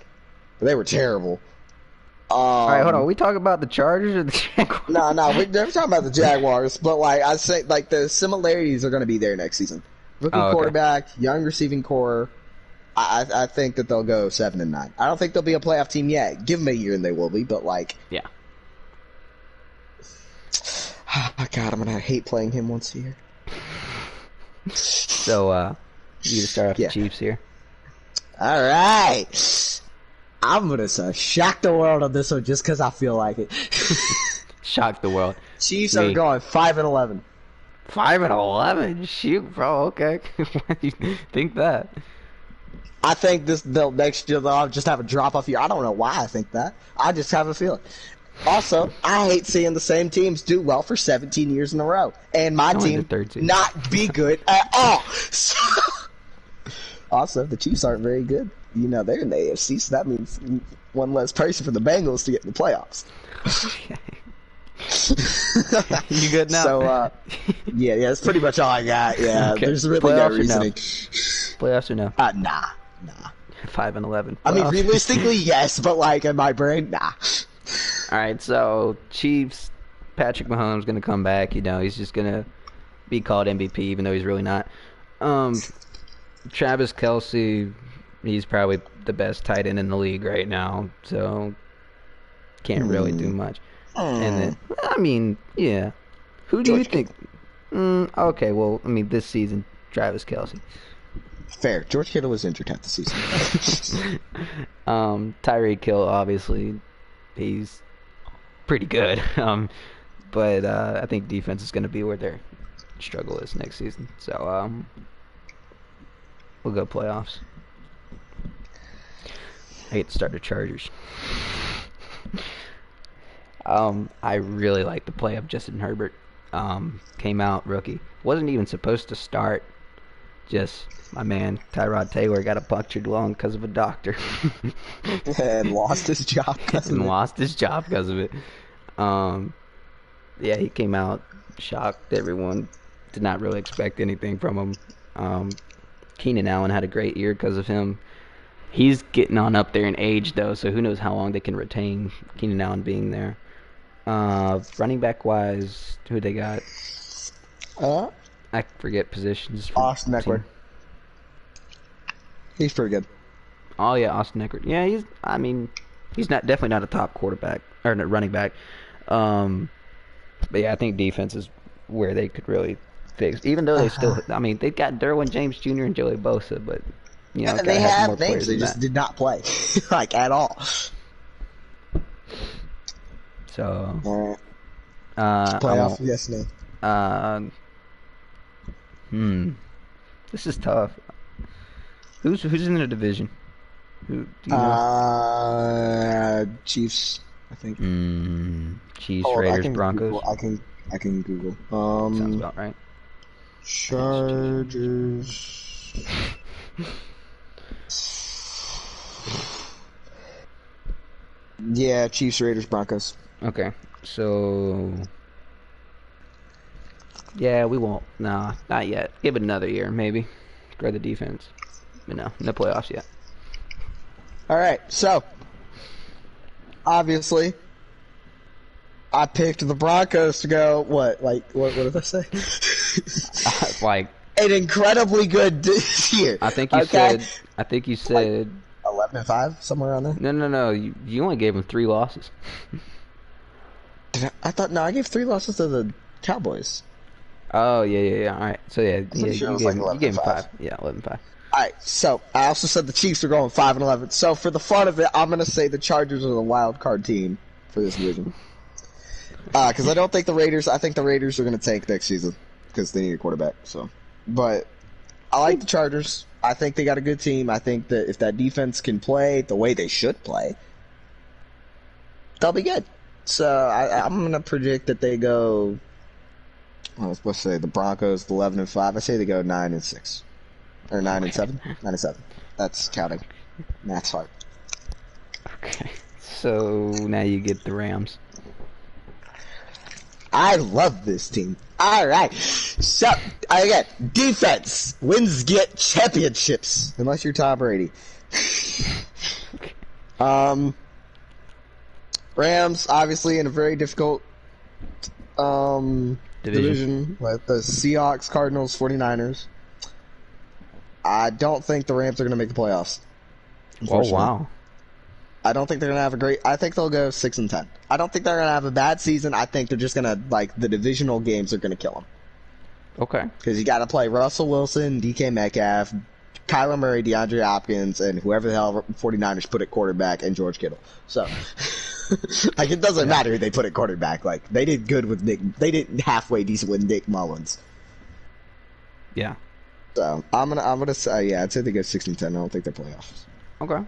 But they were terrible. All right, hold on. Are we talking about the Chargers or the Jaguars? No, we're talking about the Jaguars. But I say the similarities are going to be there next season. Rookie quarterback, young receiving core. I think that they'll go 7-9. I don't think they'll be a playoff team yet. Give them a year and they will be. But yeah. Oh God, I'm gonna hate playing him once a year. So you to start off the Chiefs here. All right. I'm going to shock the world on this one just because I feel like it. Shock the world. Chiefs are going 5-11. 5-11? Shoot, bro. Okay. Why do you think that? I think next year they'll just have a drop-off year. I don't know why I think that. I just have a feeling. Also, I hate seeing the same teams do well for 17 years in a row. And my team not be good at all. So, also, the Chiefs aren't very good. They're in the AFC, so that means one less person for the Bengals to get in the playoffs. You good now? So, yeah, that's pretty much all I got. Yeah, okay. There's really no reasoning. Playoffs or no? Nah. 5-11. I mean, realistically, yes, but in my brain, nah. All right, so Chiefs, Patrick Mahomes going to come back. He's just going to be called MVP, even though he's really not. Travis Kelce, he's probably the best tight end in the league right now, so can't really do much. And then, I mean, yeah. Who do you think? Okay, well, I mean, this season, Travis Kelce. Fair. George Kittle was injured half the season. Tyreek Hill, obviously, he's pretty good. But I think defense is going to be where their struggle is next season. So we'll go playoffs. I hate to start the Chargers. I really like the play of Justin Herbert. Came out rookie. Wasn't even supposed to start. Just my man Tyrod Taylor got a punctured lung because of a doctor. And lost his job because of it. Yeah, he came out, shocked everyone, did not really expect anything from him. Keenan Allen had a great year because of him. He's getting on up there in age, though, so who knows how long they can retain Keenan Allen being there. Running back wise, who they got? I forget positions. Austin Eckler. He's pretty good. Oh yeah, Austin Eckler. Yeah, he's not definitely not a top quarterback or running back. But yeah, I think defense is where they could really fix. Even though they still, they got Derwin James Jr. and Joey Bosa, but they have names. They just did not play like at all. So, playoff, yes, no. This is tough. Who's in the division? Who do you know? Chiefs, I think. Chiefs, Raiders, Broncos. I can Google. Sounds about right. Chargers. Yeah, Chiefs, Raiders, Broncos. Okay, so yeah, we won't. Nah, not yet. Give it another year, maybe. Grow the defense. But no playoffs yet. All right, so obviously, I picked the Broncos to go. What did I say? Like an incredibly good year. I think you said. 11-5, somewhere around there. No. You only gave them 3 losses. I gave 3 losses to the Cowboys. Oh yeah. All right. So yeah, you gave them 5. Yeah, 11-5. All right. So I also said the Chiefs are going 5-11. So for the fun of it, I'm gonna say the Chargers are the wild card team for this division. Because I don't think the Raiders. I think the Raiders are gonna tank next season because they need a quarterback. So, but I like the Chargers. I think they got a good team. I think that if that defense can play the way they should play, they'll be good. So I'm going to predict that they go, let's say the Broncos 11-5. I say they go 9-6. Or 9-7. 9-7. That's counting. Math's hard. Okay. So now you get the Rams. I love this team. All right. So, again, defense. Wins get championships. Unless you're Tom Brady. Rams, obviously, in a very difficult division with the Seahawks, Cardinals, 49ers. I don't think the Rams are going to make the playoffs. Oh, wow. I don't think they're going to have a great... I think they'll go 6-10. I don't think they're going to have a bad season. I think they're just going to, the divisional games are going to kill them. Okay. Because you got to play Russell Wilson, DK Metcalf, Kyler Murray, DeAndre Hopkins, and whoever the hell 49ers put at quarterback, and George Kittle. So, it doesn't matter who they put at quarterback. They did good with Nick... They did halfway decent with Nick Mullins. Yeah. So, I'm gonna say, I'd say they go 6-10. I don't think they're playoffs. Okay.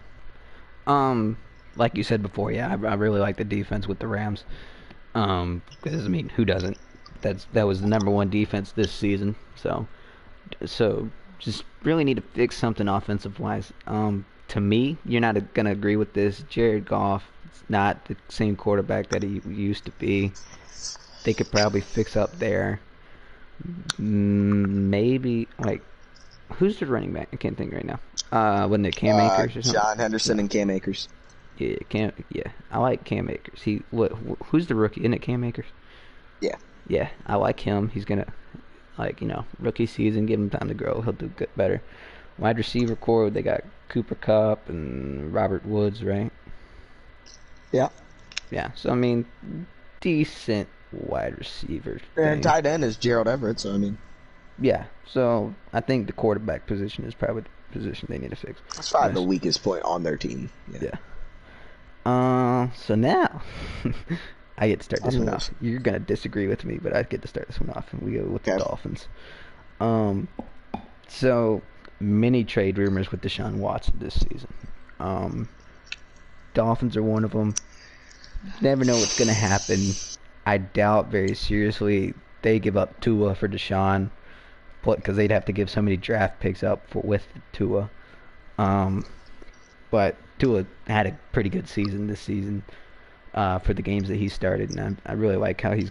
Like you said before, yeah, I really like the defense with the Rams. Because who doesn't? That was the #1 defense this season. So just really need to fix something offensive wise. To me, you're not gonna agree with this. Jared Goff is not the same quarterback that he used to be. They could probably fix up there. Maybe who's the running back? I can't think right now. Wasn't it Cam Akers or something? John Henderson and Cam Akers. Yeah, I like Cam Akers. Who's the rookie? Isn't it Cam Akers? Yeah. Yeah, I like him. He's gonna, rookie season, give him time to grow. He'll do better. Wide receiver core, they got Cooper Kupp and Robert Woods, right? Yeah. Yeah. So decent wide receiver. And tight end is Gerald Everett. So Yeah. So I think the quarterback position is probably the position they need to fix. That's probably the weakest point on their team. Yeah. So now I get to start this one off. You're gonna disagree with me, but I get to start this one off, and we go with the Dolphins. So many trade rumors with Deshaun Watson this season. Dolphins are one of them. Never know what's gonna happen. I doubt very seriously they give up Tua for Deshaun, because they'd have to give so many draft picks up with Tua. But Tua had a pretty good season this season. for the games that he started, and I really like how he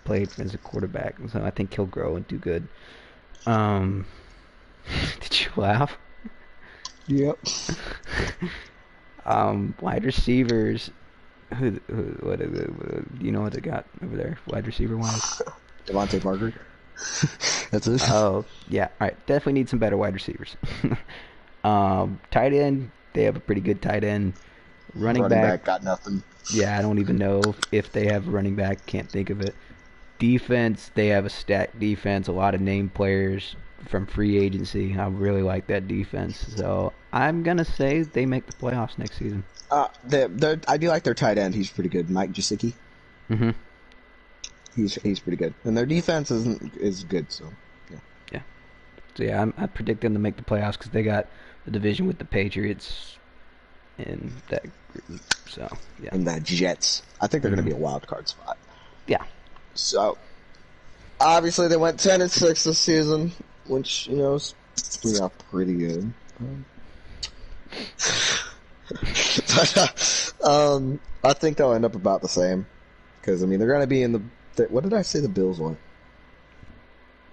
played as a quarterback, so I think he'll grow and do good. Um, did you laugh? Yep. Wide receivers. What is it? Do you know what they got over there, wide receiver wise? Devontae Parker. That's it. Oh yeah, all right. Definitely need some better wide receivers. Tight end. They have a pretty good tight end. Running back got nothing. Yeah, I don't even know if they have a running back. Can't think of it. Defense, they have a stacked defense. A lot of name players from free agency. I really like that defense. So I'm gonna say they make the playoffs next season. I do like their tight end. He's pretty good. Mike Gesicki. Mm-hmm. He's pretty good, and their defense is good. So yeah. Yeah. So yeah, I predict them to make the playoffs because they got the division with the Patriots in that group. So yeah. And the Jets. I think they're going to be a wild card spot. Yeah. So obviously they went 10-6 this season, which is pretty good. But, I think they'll end up about the same because they're going to be in the. What did I say the Bills won?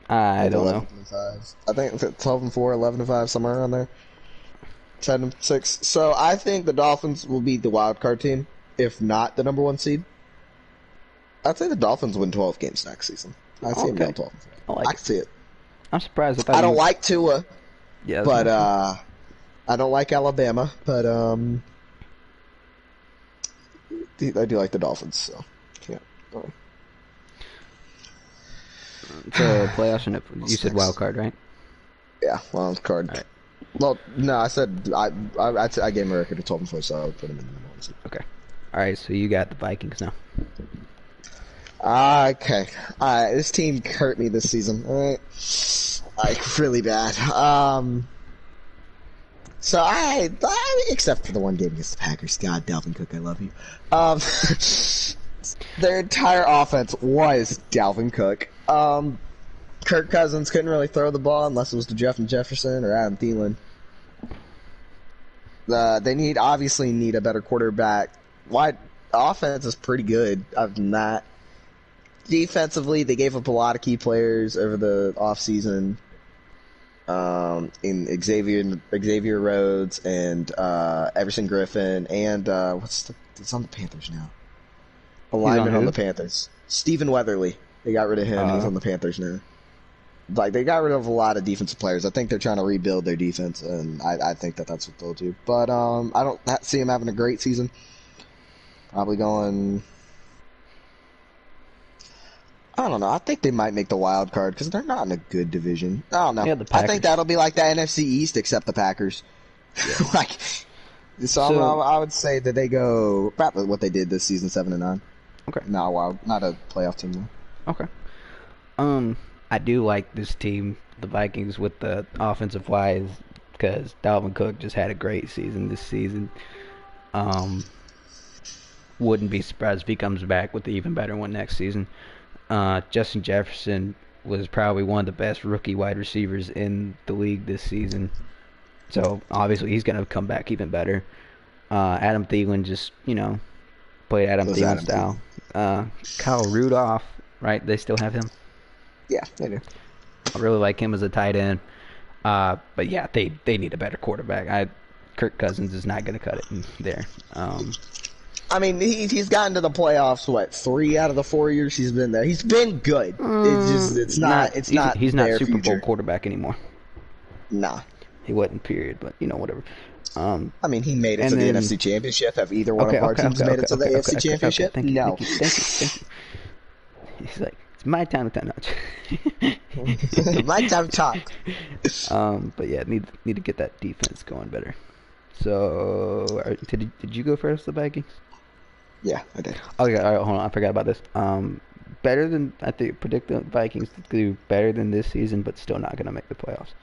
I don't know. I think 12-4, 11-5, somewhere around there. 10-6. So I think the Dolphins will be the wild card team, if not the number 1 seed. I'd say the Dolphins win 12 games next season. I see them going 12. I can see it. I'm surprised. I don't like Tua. Yeah, but I don't like Alabama. But I do like the Dolphins. So yeah. So playoffs, and you said wild card, right? Yeah, wild card. All right. Well, no, I said I gave him a record of 12-4, so I would put him in the number 1 seed. Okay. All right, so you got the Vikings now. Okay. This team hurt me this season. All right. Like, really bad. So I except for the one game against the Packers. God, Dalvin Cook, I love you. Their entire offense was Dalvin Cook. Kirk Cousins couldn't really throw the ball unless it was to Justin Jefferson or Adam Thielen. They obviously need a better quarterback. Offense is pretty good. Other than that, defensively, they gave up a lot of key players over the offseason. In Xavier Rhodes and Everson Griffin and it's on the Panthers now. A lineman on the Panthers. Stephen Weatherly. They got rid of him. He's on the Panthers now. Like, they got rid of a lot of defensive players. I think they're trying to rebuild their defense, and I think that's what they'll do. But I don't see them having a great season. Probably going. I don't know. I think they might make the wild card because they're not in a good division. I don't know. Yeah, I think that'll be like the NFC East except the Packers. Yeah. So I would say that they go about what they did this season, 7-9. Okay. Not a playoff team though. Okay. I do like this team, the Vikings, with the offensive wise, because Dalvin Cook just had a great season this season. Wouldn't be surprised if he comes back with an even better one next season. Justin Jefferson was probably one of the best rookie wide receivers in the league this season. So obviously he's going to come back even better. Adam Thielen just, played Adam Thielen style. Kyle Rudolph, right? They still have him? Yeah, they do. I really like him as a tight end. But yeah, they need a better quarterback. Kirk Cousins is not going to cut it in there. I mean, he's gotten to the playoffs. What, 3 out of the 4 years he's been there? He's been good. He's not Super Bowl quarterback anymore. Nah, he wasn't. Period. But whatever. I mean, he made it to the NFC Championship. Have either one of our teams made it to the AFC Championship? Thank you, no. Thank you. He's like, it's my time to talk. My time to talk. But yeah, need to get that defense going better. So, did you go first, the Vikings? Yeah, I did. Okay, all right, hold on. I forgot about this. Better than, I think, predict the Vikings to do better than this season, but still not going to make the playoffs.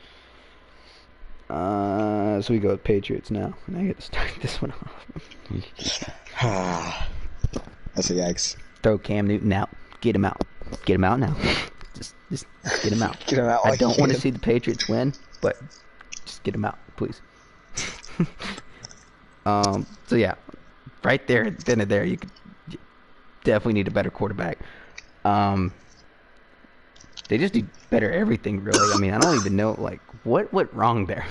So we go with Patriots now, and I get to start this one off. That's a yikes. Throw Cam Newton out. Get him out. Get him out now. Just get him out. Get him out. I don't want to see the Patriots win, but just get him out, please. So yeah, right there, then and there, you definitely need a better quarterback. They just need better everything, really. I mean, I don't even know, like, what went wrong there.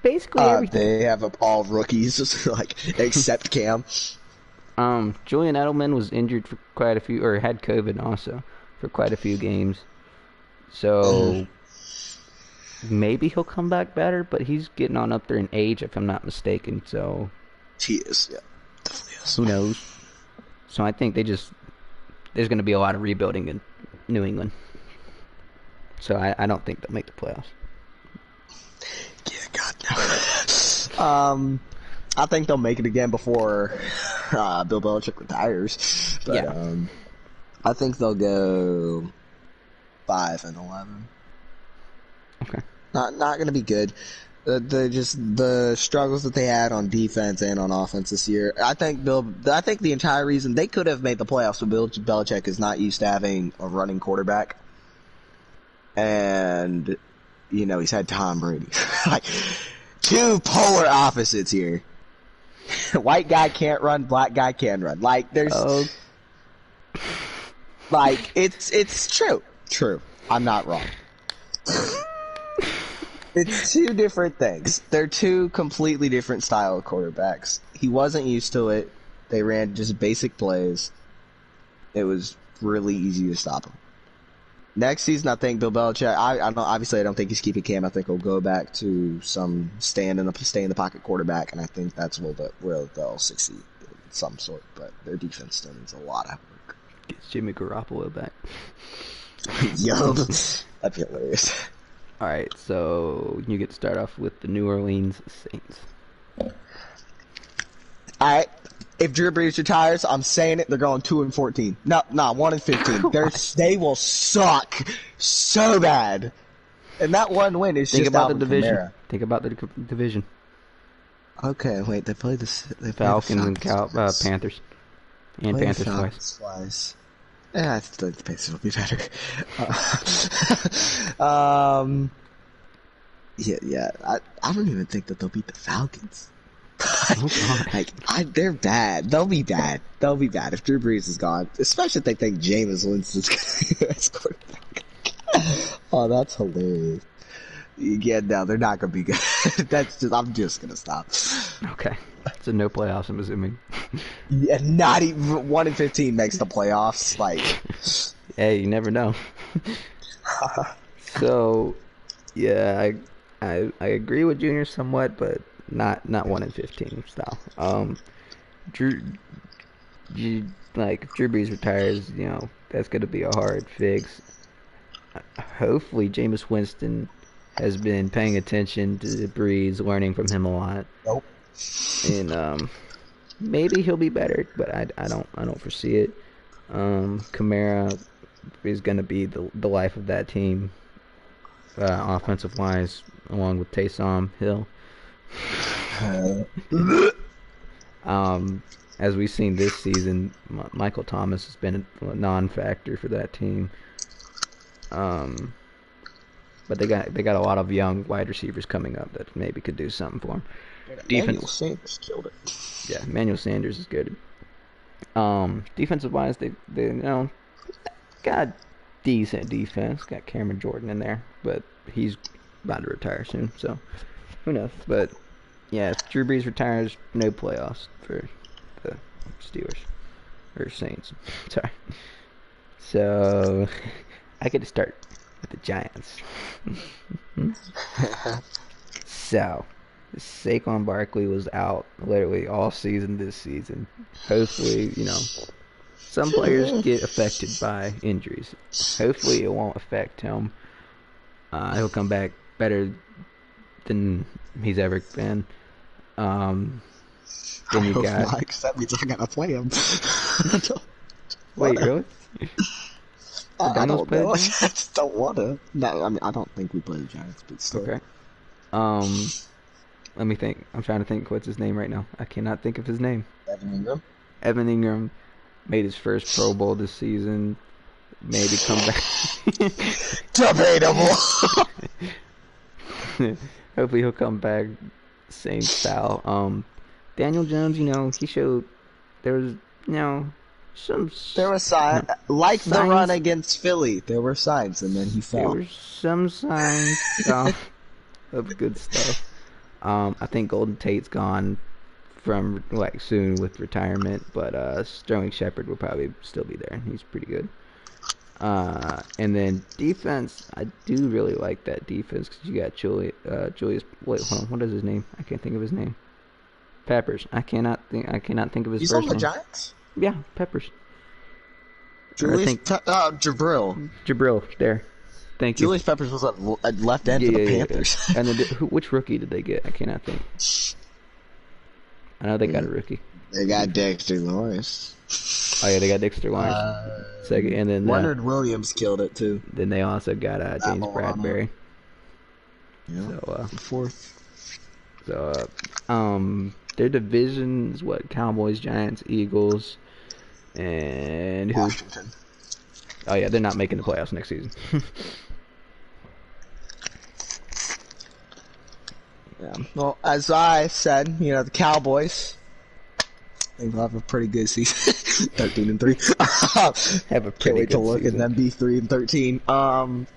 Basically everything. They have all rookies, like, except Cam. Julian Edelman was injured for quite a few, or had COVID also, for quite a few games. So, maybe he'll come back better, but he's getting on up there in age, if I'm not mistaken, so... He is, yeah. Definitely is. Who knows? So I think there's going to be a lot of rebuilding in New England. So I don't think they'll make the playoffs. Yeah, God, no. I think they'll make it again before Bill Belichick retires. But, Yeah. I think they'll go 5-11. Okay. Not going to be good. The struggles that they had on defense and on offense this year. I think the entire reason they could have made the playoffs with Bill Belichick is not used to having a running quarterback. And, you know, he's had Tom Brady. Like, two polar opposites here. White guy can't run, black guy can run. Like, there's... Like, it's true. True. I'm not wrong. It's two different things. They're two completely different style of quarterbacks. He wasn't used to it. They ran just basic plays. It was really easy to stop him. Next season, I think Bill Belichick. I don't, obviously, I don't think he's keeping Cam. I think he'll go back to some stay in the pocket quarterback, and I think that's where they'll succeed in some sort. But their defense still needs a lot of work. Gets Jimmy Garoppolo back. Yo, that'd be hilarious. All right, so you get to start off with the New Orleans Saints. All right. If Drew Brees retires, I'm saying it. They're going 2-14. No, 1-15. They will suck so bad. And that one win is Think just about Alvin the division. Kamara. Think about the division. Okay, wait. They play the Falcons and Panthers, and Panthers twice. Yeah, I think the Panthers will be better. Yeah. I don't even think that they'll beat the Falcons. They're bad. They'll be bad. They'll be bad if Drew Brees is gone. Especially if they think Jameis Winston's going to quarterback. Oh, that's hilarious. Yeah, no, they're not going to be good. I'm just going to stop. Okay. So no playoffs, I'm assuming. Yeah, not even 1-15 makes the playoffs. Like, hey, you never know. So, yeah, I agree with Junior somewhat, but not 1-15 style. Drew if Drew Brees retires, you know, that's gonna be a hard fix. Hopefully, Jameis Winston has been paying attention to Brees, learning from him a lot. Nope. And maybe he'll be better, but I don't foresee it. Kamara is gonna be the life of that team, offensive wise, along with Taysom Hill. As we've seen this season, Michael Thomas has been a non-factor for that team. But they got a lot of young wide receivers coming up that maybe could do something for them. Emmanuel Sanders killed it. Yeah, Emmanuel Sanders is good. Defensive wise, they you know got decent defense. Got Cameron Jordan in there, but he's about to retire soon, so who knows? But yeah, if Drew Brees retires, no playoffs for the Steelers or Saints. Sorry. So I get to start with the Giants. So Saquon Barkley was out literally all season this season. Hopefully, you know, some players get affected by injuries. Hopefully it won't affect him. He'll come back better than he's ever been. Then you got... Because that means I gotta play him. Wait, really? I don't know. I just don't want to. No, I mean, I don't think we play the Giants, but still. Okay. Let me think. I'm trying to think what's his name right now. I cannot think of his name. Evan Ingram? Evan Ingram made his first Pro Bowl this season. Maybe come back. Debatable. Hopefully he'll come back same style. Daniel Jones, he showed there was, some There were signs, like the run against Philly. There were signs, and then he there fell. were some signs of good stuff. I think Golden Tate's gone from soon with retirement, but Sterling Shepard will probably still be there. He's pretty good. And then defense, I do really like that defense because you got Julius. Wait, hold on. What is his name? I can't think of his name. Peppers. I cannot think of his He's first on the name. Giants? Yeah, Peppers. Julius Jabril. Jabril. There. Thank you. Julius Peppers was a left end for the Panthers. Yeah. And then which rookie did they get? I cannot think. I know they got a rookie. They got Dexter Lawrence. Oh yeah, they got Dexter Lawrence. Second, and then Leonard Williams killed it too. Then they also got James Bradbury. Yeah. So fourth. So their division is what? Cowboys, Giants, Eagles, and who? Washington. Oh yeah, they're not making the playoffs next season. Yeah. Well, as I said, the Cowboys, I think they'll have a pretty good season. 13-3. Have a pretty Can't wait good to look season. at them be 3-13.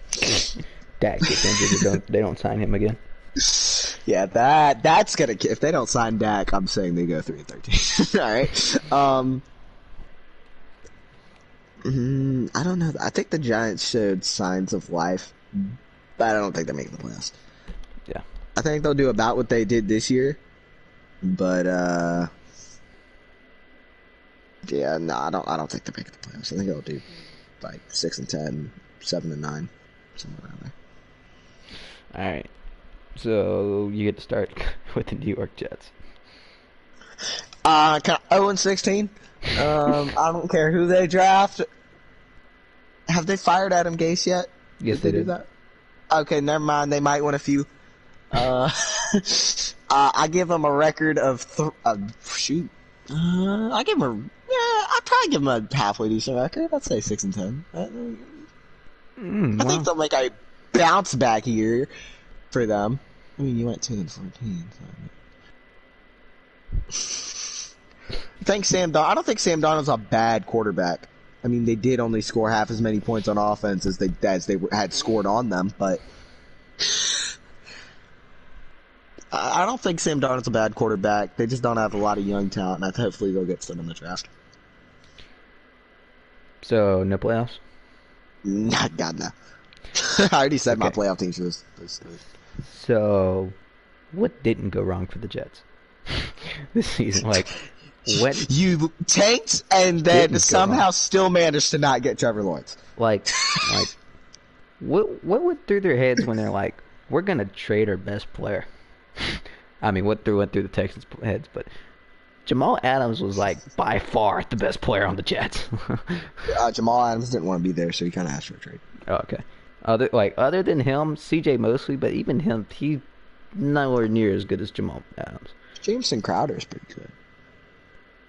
Dak gets injured. They don't sign him again. Yeah, that's gonna. If they don't sign Dak, I'm saying they go 3-13. All right. I don't know. I think the Giants showed signs of life, but I don't think they're making the playoffs. Yeah. I think they'll do about what they did this year, but yeah, no, I don't think they're making the playoffs. I think they'll do like 6-10, 7-9, somewhere around there. All right. So you get to start with the New York Jets. 0-16. I don't care who they draft. Have they fired Adam Gase yet? Yes, they did. Do that? Okay, never mind. They might win a few. I give them a record of I give them I'd probably give them a halfway decent record. I'd say 6-10. I think they'll make a bounce back year for them. I mean, you went 2-14. So. I don't think Sam Darnold's a bad quarterback. I mean, they did only score half as many points on offense as they had scored on them, but I don't think Sam Darnold's a bad quarterback. They just don't have a lot of young talent, and hopefully they'll get some in the draft. So, no playoffs? God, no. I already said my playoff team was. So, what didn't go wrong for the Jets this season? What you tanked and then somehow still managed to not get Trevor Lawrence. What went through their heads when they're like, we're gonna trade our best player? I mean, what went through the Texans' heads, but Jamal Adams was by far the best player on the Jets. Jamal Adams didn't want to be there, so he kind of asked for a trade. Oh, okay. Other than him, CJ Mosley, but even him, he's nowhere near as good as Jamal Adams. Jameson Crowder is pretty good.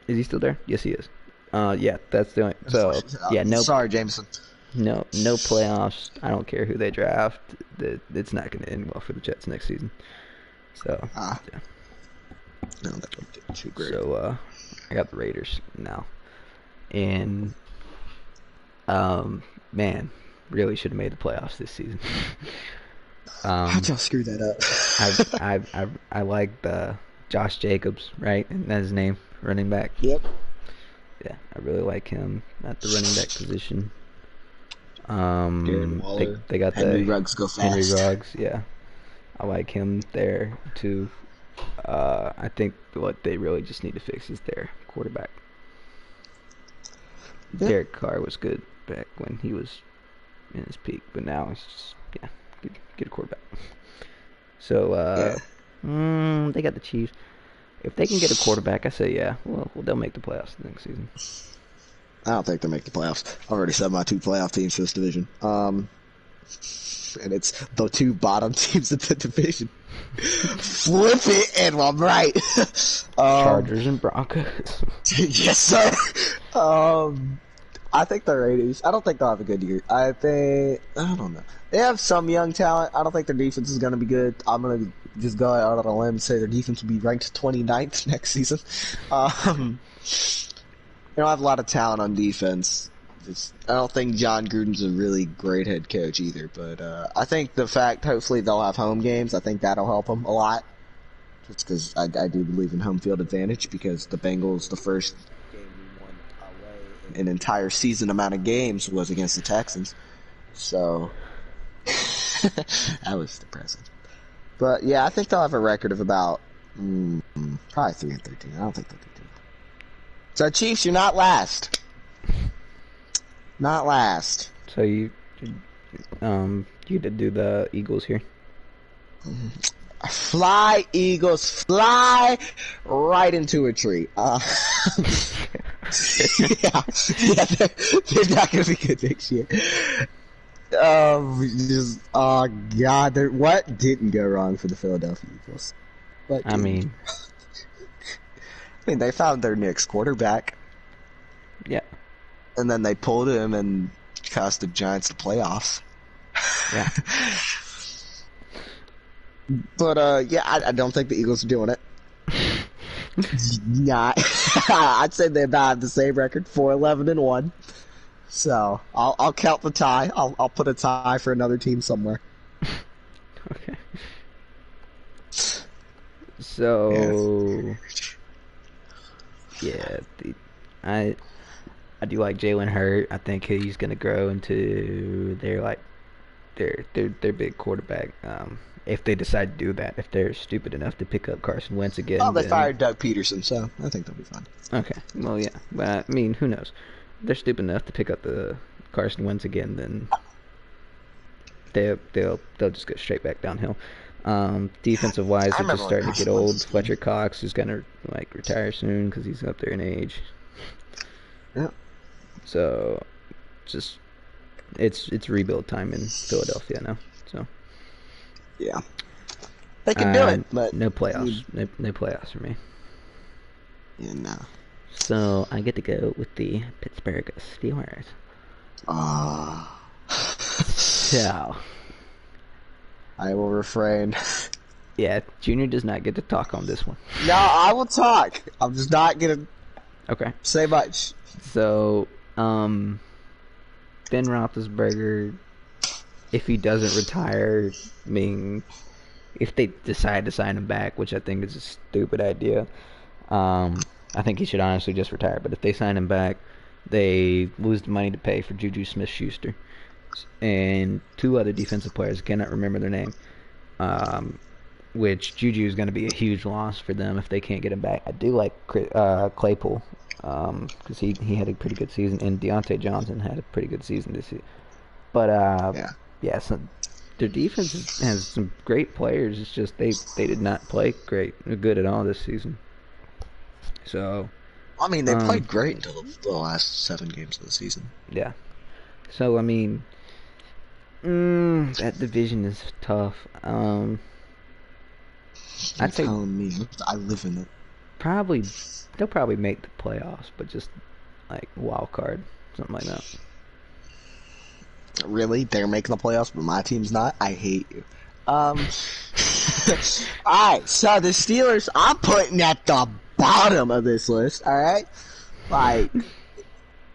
Is he still there? Yes, he is. Yeah, that's the only. So yeah, no. Sorry, Jameson. No playoffs. I don't care who they draft. It's not going to end well for the Jets next season. So yeah. No, that wouldn't get too great. So I got the Raiders now, and man, really should have made the playoffs this season. How'd y'all screw that up? I like Josh Jacobs, right? Isn't that his name? Running back. Yep. Yeah, I really like him at the running back position. Waller, they got Henry Ruggs go fast. Henry Ruggs, yeah. I like him there too. I think what they really just need to fix is their quarterback. Yep. Derek Carr was good back when he was in his peak, but now it's just get a quarterback. So they got the Chiefs. If they can get a quarterback, I say well they'll make the playoffs next season. I don't think they'll make the playoffs. I've already said my 2 playoff teams for this division. And it's the 2 bottom teams of the division. Flip it, and I'm right. Chargers and Broncos. Yes, sir. I think the Raiders. I don't think they'll have a good year. I don't know. They have some young talent. I don't think their defense is going to be good. I'm going to just go out on a limb and say their defense will be ranked 29th next season. They don't have a lot of talent on defense. I don't think John Gruden's a really great head coach either, but I think the fact, hopefully they'll have home games, I think that'll help them a lot. Just because I do believe in home field advantage, because the Bengals, the first game we won away in an entire season amount of games was against the Texans. So, that was depressing. But yeah, I think they'll have a record of about, probably 3-13. I don't think they'll do too much. So Chiefs, you're not last. Not last. So you did do the Eagles here. Fly, Eagles, fly right into a tree. Yeah, they're not gonna be good next year. Oh God, what didn't go wrong for the Philadelphia Eagles? I mean, they found their next quarterback. Yeah. And then they pulled him and cost the Giants the playoffs. Yeah. But, yeah, I don't think the Eagles are doing it. Not. I'd say they about have the same record, 4-11-1. So, I'll count the tie. I'll put a tie for another team somewhere. Okay. So, yeah, I do like Jalen Hurt. I think he's gonna grow into their big quarterback. If they decide to do that, if they're stupid enough to pick up Carson Wentz again. Oh, they fired Doug Peterson, so I think they'll be fine. Okay, well, yeah, but I mean, who knows? If they're stupid enough to pick up the Carson Wentz again, then they'll just go straight back downhill. Defensive wise, they're just starting to get old. Fletcher Cox is gonna retire soon because he's up there in age. Yeah. So, just it's rebuild time in Philadelphia now. So. Yeah. They can do it, but no playoffs. No playoffs for me. Yeah, no. So I get to go with the Pittsburgh Steelers. So I will refrain. Yeah, Junior does not get to talk on this one. No, I will talk. I'm just not gonna say much. So, Ben Roethlisberger, if he doesn't retire, I mean, if they decide to sign him back, which I think is a stupid idea, I think he should honestly just retire. But if they sign him back, they lose the money to pay for Juju Smith-Schuster and two other defensive players. I cannot remember their name. Which Juju is going to be a huge loss for them if they can't get him back. I do like Claypool because he had a pretty good season, and Deontay Johnson had a pretty good season this year. But yeah, so their defense has some great players. It's just they did not play good at all this season. So, I mean, they played great until the last 7 games of the season. Yeah. So I mean, that division is tough. I'd say telling me I live in it. They'll probably make the playoffs, but just like wild card, something like that. Really? They're making the playoffs, but my team's not? I hate you. Alright, so the Steelers, I'm putting at the bottom of this list, alright? Like,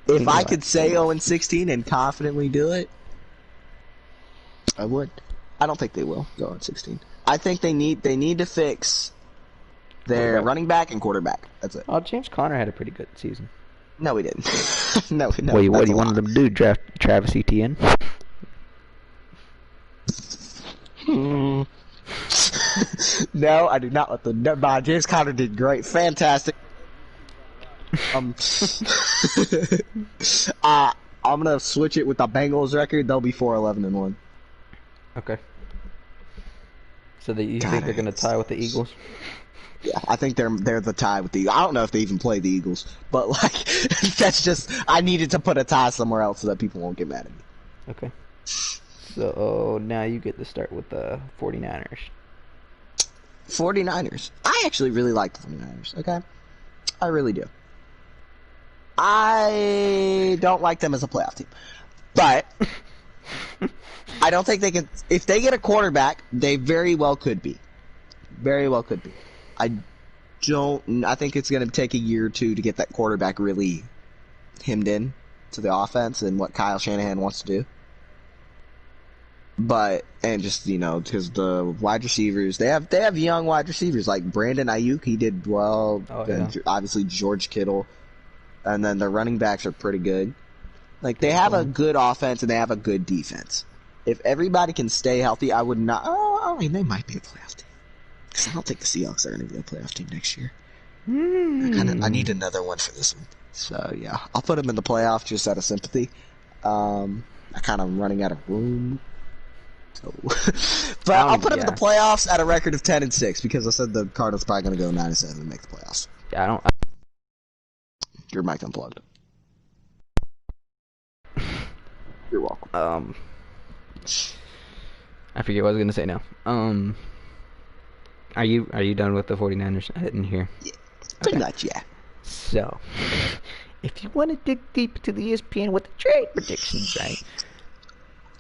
if I could say 0-16 and confidently do it, I would. I don't think they will go 0-16. I think they need to fix their running back and quarterback. That's it. Oh, James Conner had a pretty good season. No, he didn't. no. What do you wanted them to do? Draft Travis Etienne? No, I do not let them. No, James Conner did great, fantastic. I'm gonna switch it with the Bengals record. They'll be 4-11-1. Okay. So you think they're gonna tie with the Eagles? Yeah, I think they're the tie with the Eagles. I don't know if they even play the Eagles, but like that's just I needed to put a tie somewhere else so that people won't get mad at me. Okay. So now you get to start with the 49ers. 49ers. I actually really like the 49ers, okay? I really do. I don't like them as a playoff team. But I don't think they can. If they get a quarterback, they very well could be. Very well could be. I think it's going to take a year or two to get that quarterback really hemmed in to the offense and what Kyle Shanahan wants to do. But, and just, because the wide receivers, they have young wide receivers like Brandon Ayuk, he did well. Oh, yeah. Obviously George Kittle. And then the running backs are pretty good. Like, they have a good offense and they have a good defense. If everybody can stay healthy, I would not. Oh, I mean, they might be a playoff team. Because I don't think the Seahawks are going to be a playoff team next year. I need another one for this one. So, yeah, I'll put them in the playoff just out of sympathy. I kind of running out of room. So. But I'll put them in the playoffs at a record of 10-6 because I said the Cardinals are probably going to go 9-7 and make the playoffs. Yeah, I don't. Your mic unplugged. You're welcome. I forget what I was gonna say now. Are you done with the 49ers? I didn't hear. Yeah, pretty much, yeah. So, if you want to dig deep into the ESPN with the trade predictions, right?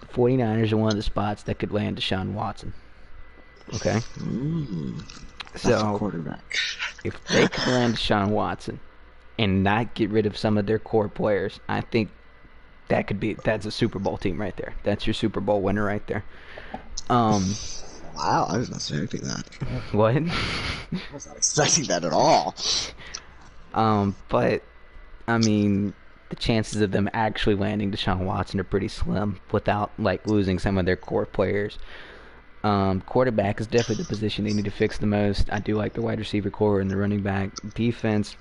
The 49ers are one of the spots that could land Deshaun Watson. Okay? That's a quarterback. If they could land Deshaun Watson and not get rid of some of their core players, I think that's a Super Bowl team right there. That's your Super Bowl winner right there. Wow, I was not expecting that. What? I was not expecting that at all. But I mean, the chances of them actually landing Deshaun Watson are pretty slim without losing some of their core players. Quarterback is definitely the position they need to fix the most. I do like the wide receiver core and the running back. Defense,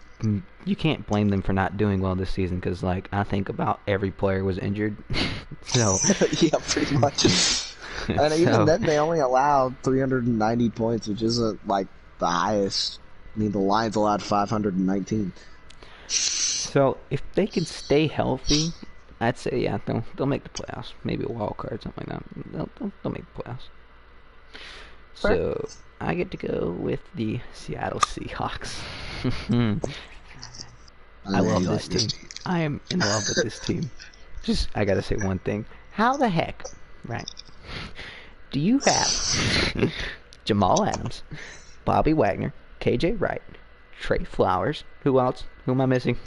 you can't blame them for not doing well this season because, I think about every player was injured. So yeah, pretty much. And even then, they only allowed 390 points, which isn't the highest. I mean, the Lions allowed 519. So if they can stay healthy, I'd say they'll make the playoffs. Maybe a wild card, something like that. They'll make the playoffs. So I get to go with the Seattle Seahawks. I love this team. I am in love with this team. I gotta say one thing. How the heck, right, do you have Jamal Adams, Bobby Wagner, KJ Wright, Trey Flowers, who else? Who am I missing?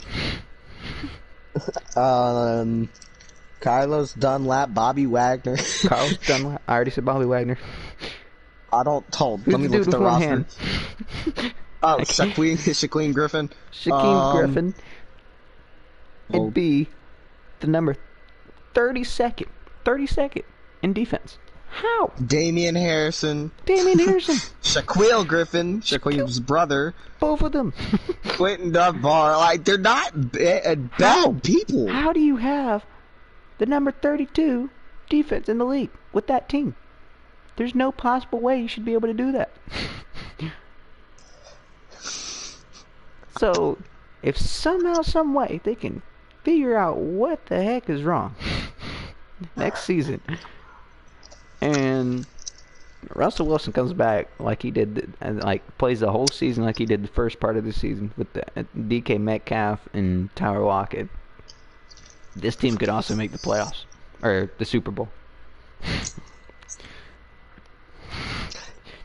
Carlos Dunlap, Bobby Wagner. Carlos Dunlap. I already said Bobby Wagner. Let me look at the roster. Oh, Shaquem Griffin. Shaquem Griffin. It'd be the number 32nd in defense. How? Damian Harrison. Shaquille Griffin, Shaquille's brother. Both of them. Quentin Dunbar. They're not bad people. How do you have the number 32 defense in the league with that team? There's no possible way you should be able to do that. So, if somehow, some way, they can figure out what the heck is wrong next season, and Russell Wilson comes back like he did, and plays the whole season like he did the first part of the season with the DK Metcalf and Tyler Lockett, this team could also make the playoffs or the Super Bowl.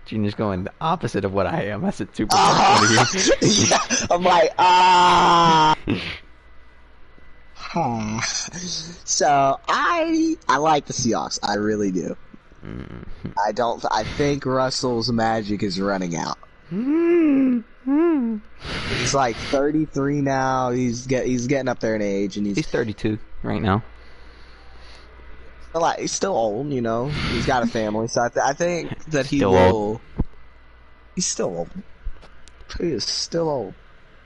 Junior's going the opposite of what I am. I said Super Bowl. Yeah, I'm So I like the Seahawks. I really do. I think Russell's magic is running out. He's 33 now. He's getting up there in age, and he's 32 right now. He's still old, He's got a family, so I think that he still will. Old. He's still old. He is still old.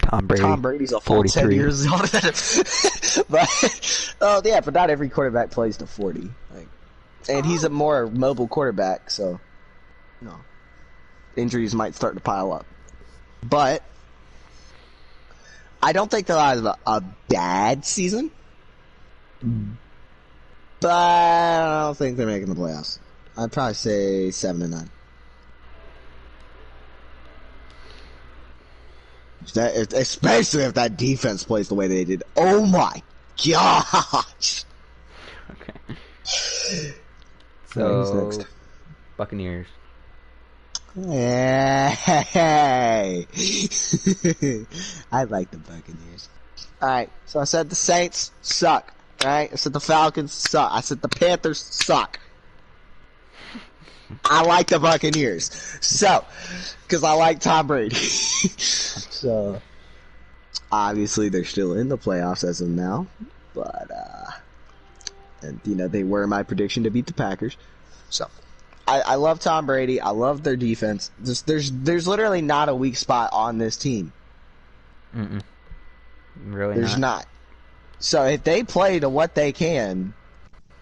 Tom Brady's a full 10 years older than him. But not every quarterback plays to 40. And he's a more mobile quarterback, so injuries might start to pile up. But I don't think they'll have a bad season. But I don't think they're making the playoffs. I'd probably say 7-9. Especially if that defense plays the way they did. Oh my gosh! Okay. So, next? Buccaneers. Hey. I like the Buccaneers. Alright, so I said the Saints suck. Alright, I said the Falcons suck. I said the Panthers suck. I like the Buccaneers. So, because I like Tom Brady. So, obviously they're still in the playoffs as of now. But, and you know, they were my prediction to beat the Packers. So, I love Tom Brady. I love their defense. There's literally not a weak spot on this team. Really There's not. So if they play to what they can,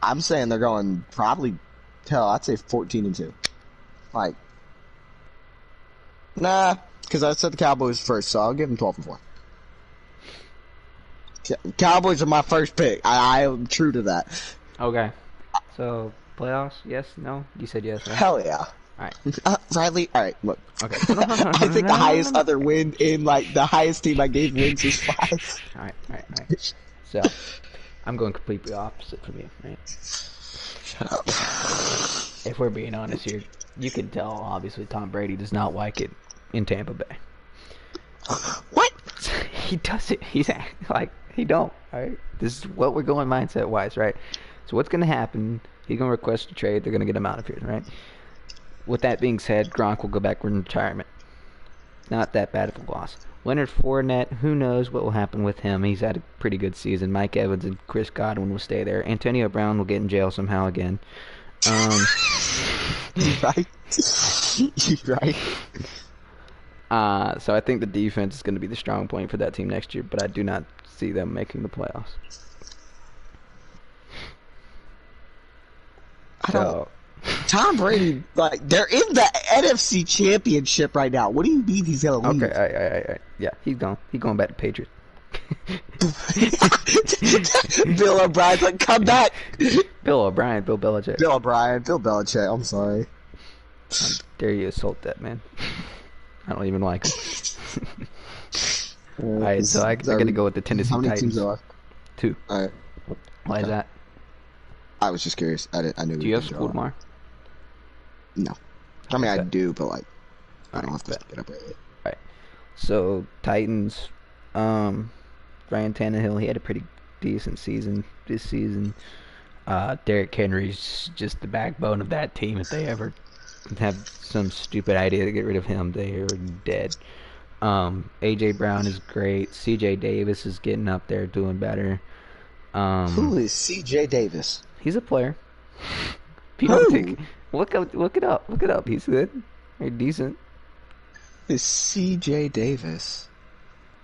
I'm saying they're going probably, hell, I'd say 14-2. Like, nah, because I said the Cowboys first, so I'll give them 12-4. Cowboys are my first pick. I am true to that. Okay. So, playoffs? Yes? No? You said yes, right? Hell yeah. Alright. Riley, alright, look. Okay. I think the highest other win in, like, the highest team I gave wins is 5. Alright. So, I'm going completely opposite from you, right? Shut up. If we're being honest here, you can tell, obviously, Tom Brady does not like it in Tampa Bay. What? He doesn't. He's like, he don't, alright? This is what we're going mindset-wise, right? So what's going to happen, he's going to request a trade, they're going to get him out of here, right? With that being said, Gronk will go back in retirement. Not that bad of a loss. Leonard Fournette, who knows what will happen with him. He's had a pretty good season. Mike Evans and Chris Godwin will stay there. Antonio Brown will get in jail somehow again. Right? Right? So I think the defense is going to be the strong point for that team next year, but I do not see them making the playoffs. I don't. Tom Brady, like, they're in the NFC Championship right now. What do you mean he's gonna leave? Okay, yeah, he's gone. He's going back to Patriots. Bill O'Brien's like, come back. Bill O'Brien, Bill Belichick. Bill O'Brien, Bill Belichick. I'm sorry. How dare you assault that man? I don't even like him. Alright, so I gotta go with the Tennessee Titans. How many Titans. teams are left? 2. Alright. Why is that? I was just curious. I knew. Do you have school tomorrow? No. I mean, I Okay. do, but like, I don't Alright, have to get up early. Alright. So, Titans, Ryan Tannehill, he had a pretty decent season this season. Derrick Henry's just the backbone of that team. If they ever have some stupid idea to get rid of him, they are dead. A.J. Brown is great. C.J. Davis is getting up there, doing better. Who is C.J. Davis? He's a player. If you don't think, look it up. He's good. He's decent. Is C.J. Davis?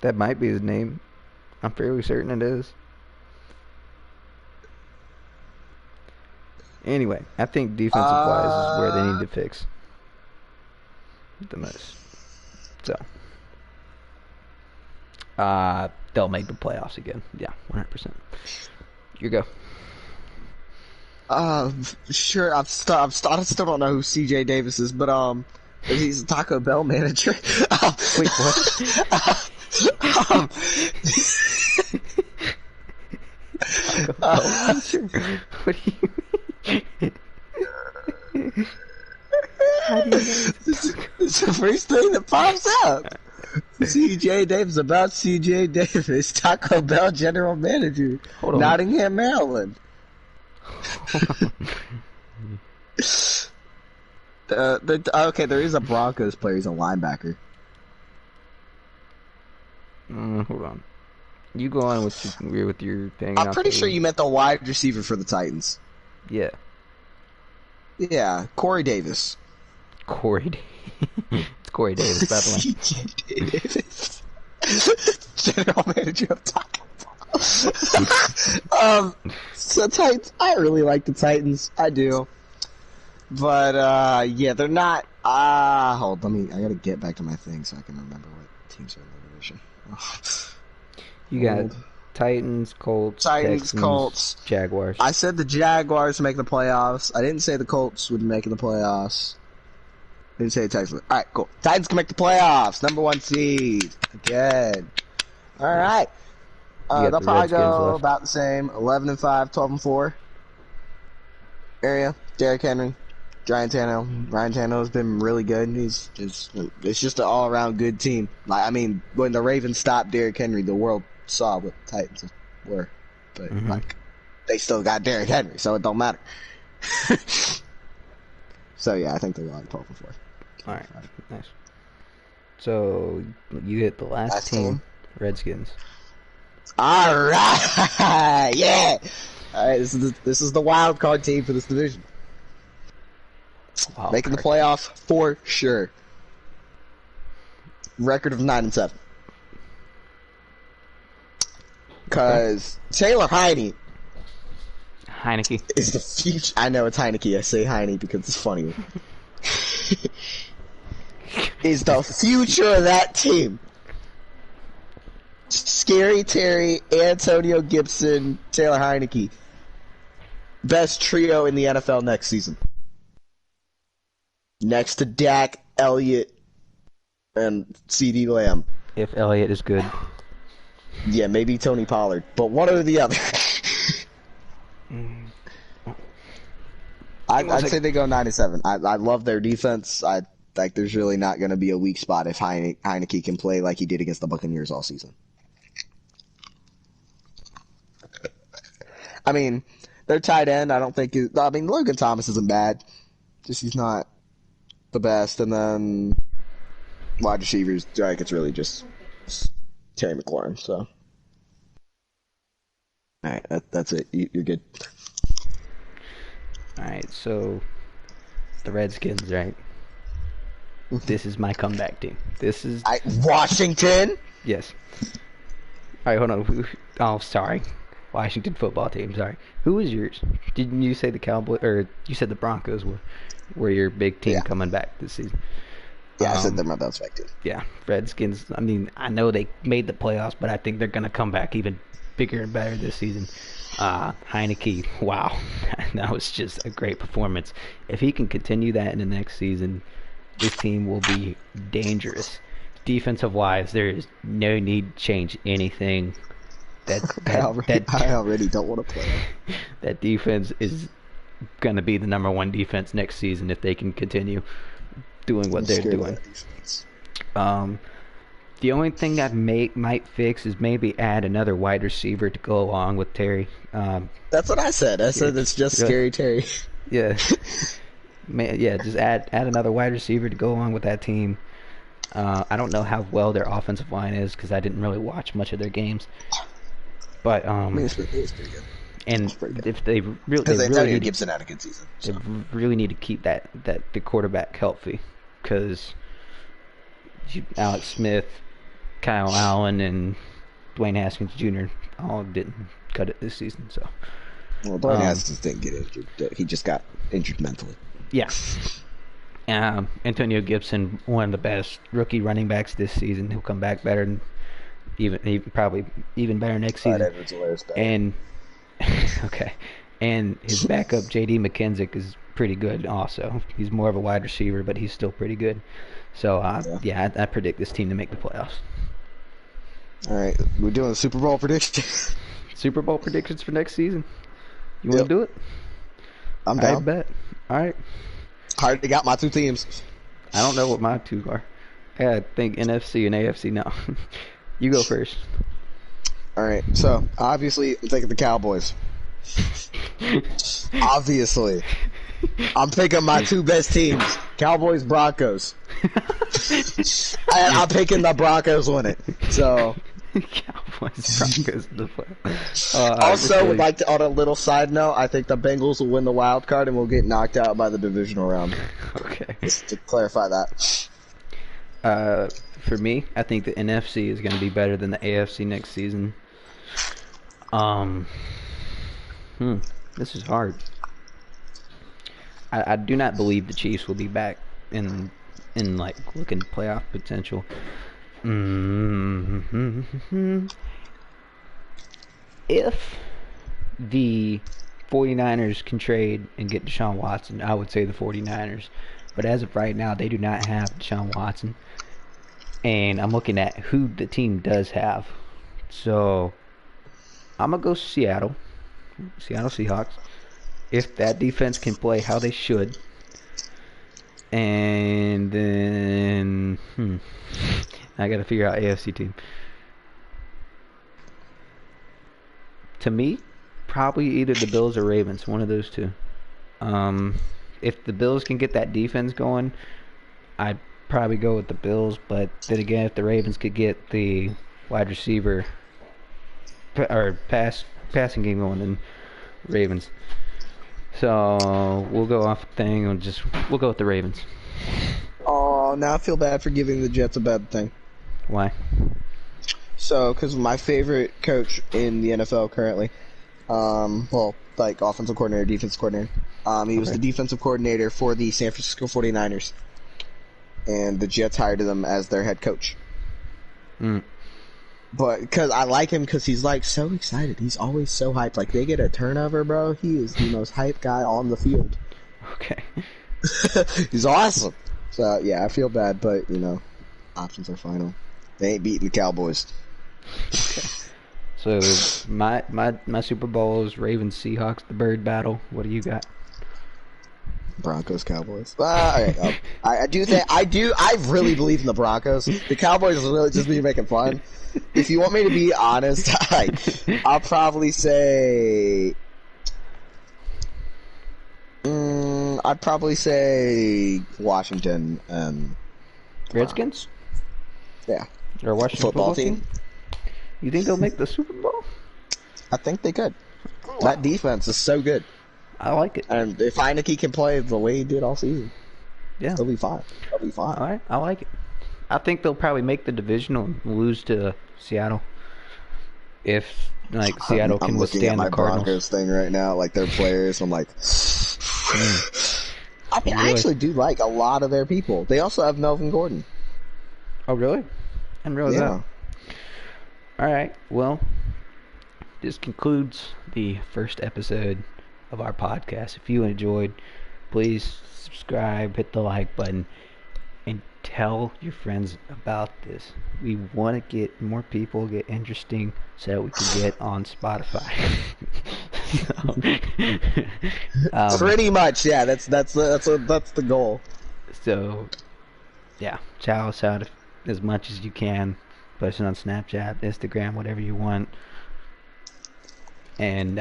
That might be his name. I'm fairly certain it is. Anyway, I think defensive-wise is where they need to fix the most. So, they'll make the playoffs again. Yeah, 100%. You go. Sure. I still don't know who C.J. Davis is, but he's a Taco Bell manager. Wait, what? What do you mean? How do you know? It's the first thing that pops up. C.J. Davis, about C.J. Davis, Taco Bell general manager, Hold on. Nottingham, Maryland. Okay, there is a Broncos player. He's a linebacker. Hold on. You go on with your thing. I'm pretty sure you meant the wide receiver for the Titans. Yeah. Yeah, Corey Davis. It's Corey Davis, by the way. C.J. Davis, general manager of Taco Bell. So Titans, I really like the Titans. I do. But, yeah, they're not, hold, I gotta get back to my thing so I can remember what teams are in the division. You got Titans, Colts, Texans, Colts, Jaguars. I said the Jaguars make the playoffs. I didn't say the Colts would make the playoffs. I didn't say the Texans. Alright, cool. Titans can make the playoffs. Number 1 seed. Again. Alright. They'll the probably Redskins go left. about the same. 11-5, 12-4. Area. Derrick Henry. Ryan Tannehill's been really good. It's just an all around good team. Like, I mean, when the Ravens stopped Derrick Henry, the world saw what the Titans were, but like they still got Derrick Henry, so it don't matter. So yeah, I think they're going 12 and 4. All right, nice. So you hit the last team, Redskins. All right, yeah. All right, this is the wild card team for this division. Making the playoffs for sure. Record of 9-7. Because Taylor Heineke is the future. I know it's Heineke. I say Heine because it's funnier. Is the future of that team. Scary Terry, Antonio Gibson, Taylor Heineke. Best trio in the NFL next season. Next to Dak, Elliott, and CeeDee Lamb. If Elliott is good. Yeah, maybe Tony Pollard, but one or the other. I'd say they go 9-7. I love their defense. I like. There's really not going to be a weak spot if Heineke can play like he did against the Buccaneers all season. I mean, their tight end, I don't think. Logan Thomas isn't bad. Just he's not the best. And then wide receivers, like it's really just Terry McLaurin. So, all right, that's it. You're good. All right, so the Redskins, right? This is my comeback team. This is Washington. Yes. All right, hold on. Oh, sorry. Washington football team. Sorry. Who was yours? Didn't you say the Cowboys, or you said the Broncos were your big team coming back this season? Yeah, I said they're my best back team. Yeah, Redskins. I mean, I know they made the playoffs, but I think they're gonna come back even bigger and better this season. Heineke, wow, that was just a great performance. If he can continue that in the next season, this team will be dangerous. Defensive wise, there is no need to change anything. I already don't want to play. That defense is going to be the number one defense next season if they can continue doing what they're doing. The only thing that might fix is maybe add another wide receiver to go along with Terry. That's what I said. I said it's just Scary Terry. Yeah. Just add another wide receiver to go along with that team. I don't know how well their offensive line is because I didn't really watch much of their games. But it's pretty good. And if they really, need Gibson had a good season. So. They really need to keep the quarterback healthy because Alex Smith, Kyle Allen, and Dwayne Haskins Jr. all didn't cut it this season. So, well, Dwayne Haskins didn't get injured. He just got injured mentally. Yeah. Antonio Gibson, one of the best rookie running backs this season. He'll come back better and probably even better next season. And okay, and his backup J.D. McKenzie is pretty good. Also, he's more of a wide receiver, but he's still pretty good. So I predict this team to make the playoffs. All right, we're doing a Super Bowl prediction. Super Bowl predictions for next season. You want to do it? I'm down. I bet. All right. I already got my two teams. I don't know what my two are. I think NFC and AFC now. You go first. All right. So, obviously, I'm taking the Cowboys. Obviously. I'm picking my two best teams. Cowboys, Broncos. I'm picking the Broncos winning. So... Cowboys, Broncos. Also, would like to, on a little side note, I think the Bengals will win the wild card and will get knocked out by the divisional round. Okay. Just to clarify that. For me, I think the NFC is going to be better than the AFC next season. This is hard. I do not believe the Chiefs will be back in like looking playoff potential. If the 49ers can trade and get Deshaun Watson, I would say the 49ers. But as of right now, they do not have Deshaun Watson. And I'm looking at who the team does have. So, I'm going to go Seattle Seahawks. If that defense can play how they should, And then I got to figure out AFC team. To me, probably either the Bills or Ravens, one of those two. If the Bills can get that defense going, I'd probably go with the Bills. But then again, if the Ravens could get the wide receiver or passing game going, then Ravens. So we'll go off thing and we'll go with the Ravens. Oh, now I feel bad for giving the Jets a bad thing. Why? So, because my favorite coach in the NFL currently, well, like offensive coordinator, defensive coordinator, he was the defensive coordinator for the San Francisco 49ers. And the Jets hired him as their head coach. But, because I like him because he's, like, so excited. He's always so hyped. Like, they get a turnover, bro. He is the most hyped guy on the field. Okay. He's awesome. So, yeah, I feel bad, but, options are final. They ain't beating the Cowboys. Okay. So my Super Bowl is Ravens Seahawks, the bird battle. What do you got? Broncos Cowboys. All right, I really believe in the Broncos. The Cowboys is really just me making fun. If you want me to be honest, I'll probably say I'd probably say Washington and Redskins? Yeah. Or Washington football team? You think they'll make the Super Bowl? I think they could. That defense is so good. I like it. And if Heineke can play the way he did all season, they'll be fine. They'll be fine. All right, I like it. I think they'll probably make the divisional and lose to Seattle. If Seattle can withstand the Cardinals. I'm looking at my Broncos thing right now, like their players. I'm like, I mean, really? I actually do like a lot of their people. They also have Melvin Gordon. Oh, really? I didn't realize that. All right. Well, this concludes the first episode of our podcast. If you enjoyed, please subscribe, hit the like button, and tell your friends about this. We want to get more people, get interesting, so that we can get on Spotify. Pretty much, yeah. That's the goal. So, yeah, shout us out as much as you can. Post it on Snapchat, Instagram, whatever you want. And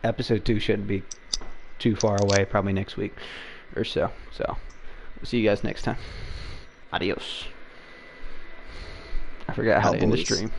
episode 2 shouldn't be too far away, probably next week or so. So, we'll see you guys next time. Adios. I forgot how to end the stream.